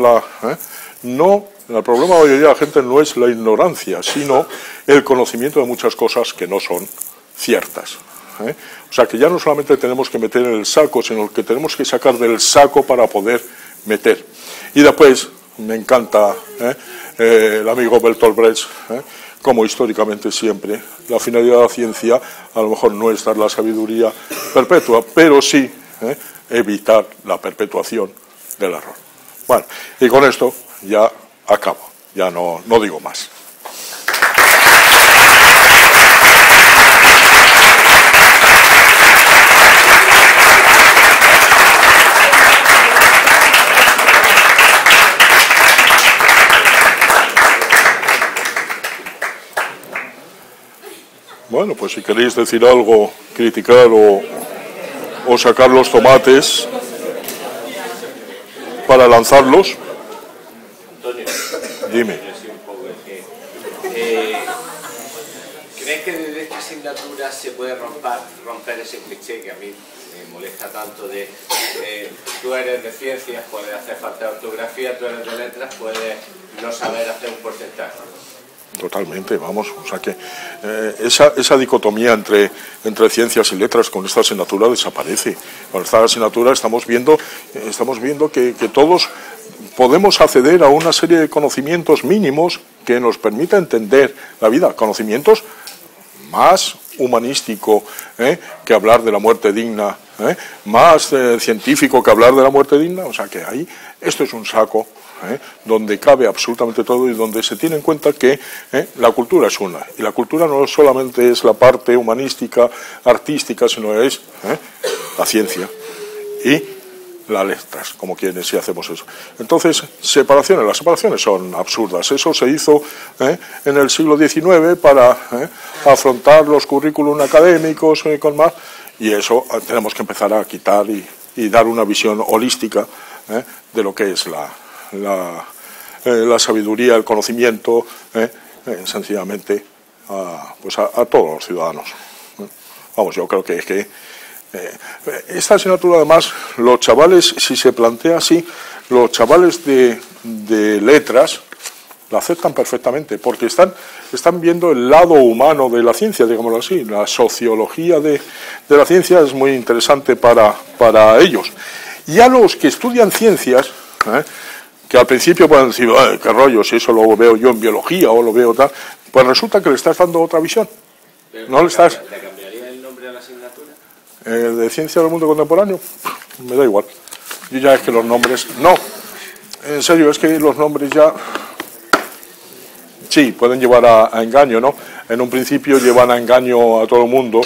el problema de la mayoría de la gente no es la ignorancia, sino el conocimiento de muchas cosas que no son ciertas. O sea que ya no solamente tenemos que meter en el saco, sino que tenemos que sacar del saco para poder meter. Y después, me encanta el amigo Bertolt Brecht, como históricamente siempre, la finalidad de la ciencia a lo mejor no es dar la sabiduría perpetua, pero sí evitar la perpetuación del error. Bueno, y con esto ya acabo, ya no digo más. Bueno, pues si queréis decir algo, criticar o sacar los tomates para lanzarlos. Antonio, dime. ¿Crees que desde esta asignatura se puede romper ese cliché que a mí me molesta tanto de tú eres de ciencias, puedes hacer falta de ortografía, tú eres de letras, puedes no saber hacer un porcentaje? Totalmente, vamos, o sea que esa dicotomía entre ciencias y letras con esta asignatura desaparece. Con esta asignatura estamos viendo que todos podemos acceder a una serie de conocimientos mínimos que nos permita entender la vida, conocimientos más humanístico que hablar de la muerte digna, más científico que hablar de la muerte digna. O sea que ahí esto es un saco donde cabe absolutamente todo y donde se tiene en cuenta que la cultura es una. Y la cultura no solamente es la parte humanística, artística, sino es la ciencia y las letras, como quienes si hacemos eso. Entonces, las separaciones son absurdas. Eso se hizo en el siglo XIX para afrontar los currículum académicos con más, y eso tenemos que empezar a quitar y dar una visión holística de lo que es la sabiduría, el conocimiento, sencillamente a todos los ciudadanos. Vamos, yo creo que es que esta asignatura, además, los chavales, si se plantea así, los chavales de letras la aceptan perfectamente, porque están viendo el lado humano de la ciencia, digámoslo así. La sociología de la ciencia es muy interesante para ellos. Y a los que estudian ciencias, que al principio pueden decir, qué rollo, si eso lo veo yo en biología o lo veo tal, pues resulta que le estás dando otra visión. No le estás... ¿Le cambiaría el nombre a la asignatura? De Ciencia del Mundo Contemporáneo, me da igual. Yo ya es que los nombres... No, en serio, es que los nombres ya... Sí, pueden llevar a engaño, ¿no? En un principio llevan a engaño a todo el mundo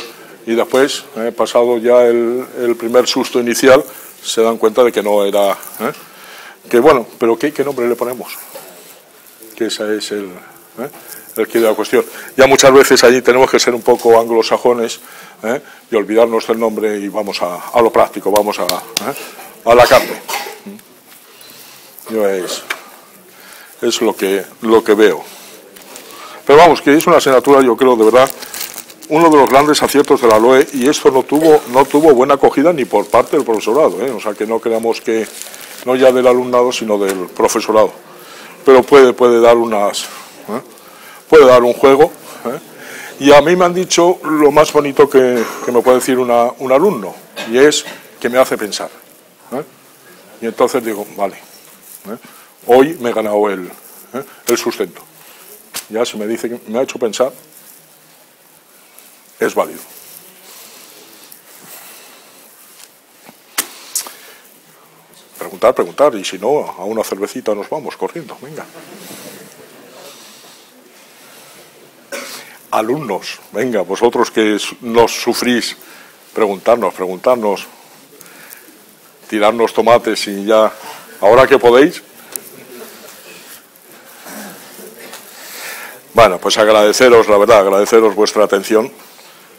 Y después, pasado ya el primer susto inicial, se dan cuenta de que no era... Que bueno, pero ¿qué nombre le ponemos? Que ese es el quid de la cuestión. Ya muchas veces allí tenemos que ser un poco anglosajones y olvidarnos del nombre y vamos a lo práctico, vamos a la carne. Es lo que veo. Pero vamos, que es una asignatura, yo creo, de verdad, uno de los grandes aciertos de la LOE, y esto no tuvo buena acogida ni por parte del profesorado, o sea, que no creamos que, no ya del alumnado, sino del profesorado. Pero puede dar puede dar un juego, y a mí me han dicho lo más bonito que me puede decir un alumno, y es que me hace pensar. Y entonces digo, vale, hoy me he ganado el sustento. Ya si me dice que me ha hecho pensar, es válido. Preguntar, y si no, a una cervecita nos vamos corriendo, venga. Alumnos, venga, vosotros que nos sufrís, preguntarnos, tirarnos tomates y ya, ahora que podéis. Bueno, pues agradeceros, la verdad, agradeceros vuestra atención,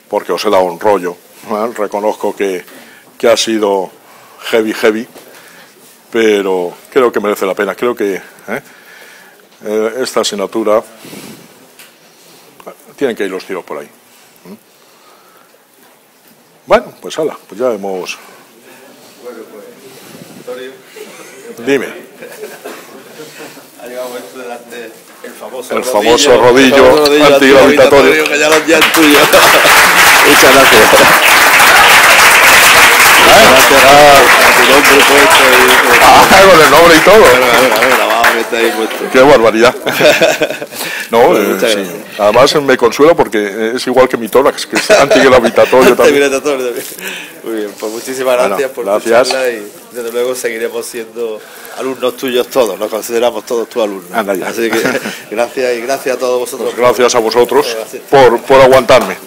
porque os he dado un rollo, reconozco que ha sido heavy, pero creo que merece la pena, creo que esta asignatura tienen que ir los tiros por ahí. Bueno, pues hala, pues ya hemos... Bueno, pues, Antonio... Dime. Ha llegado esto delante el famoso rodillo antigravitatorio. Que ya es tuyo. Muchas gracias. Con el nombre y todo. Qué barbaridad. No, sí. Además me consuela porque es igual que mi tórax, que es antigravitatorio también. Muy bien, pues muchísimas gracias por tu charla y desde luego seguiremos siendo alumnos tuyos todos, nos consideramos todos tus alumnos. Anda ya. Así que gracias y gracias a todos vosotros. Pues gracias a vosotros por aguantarme.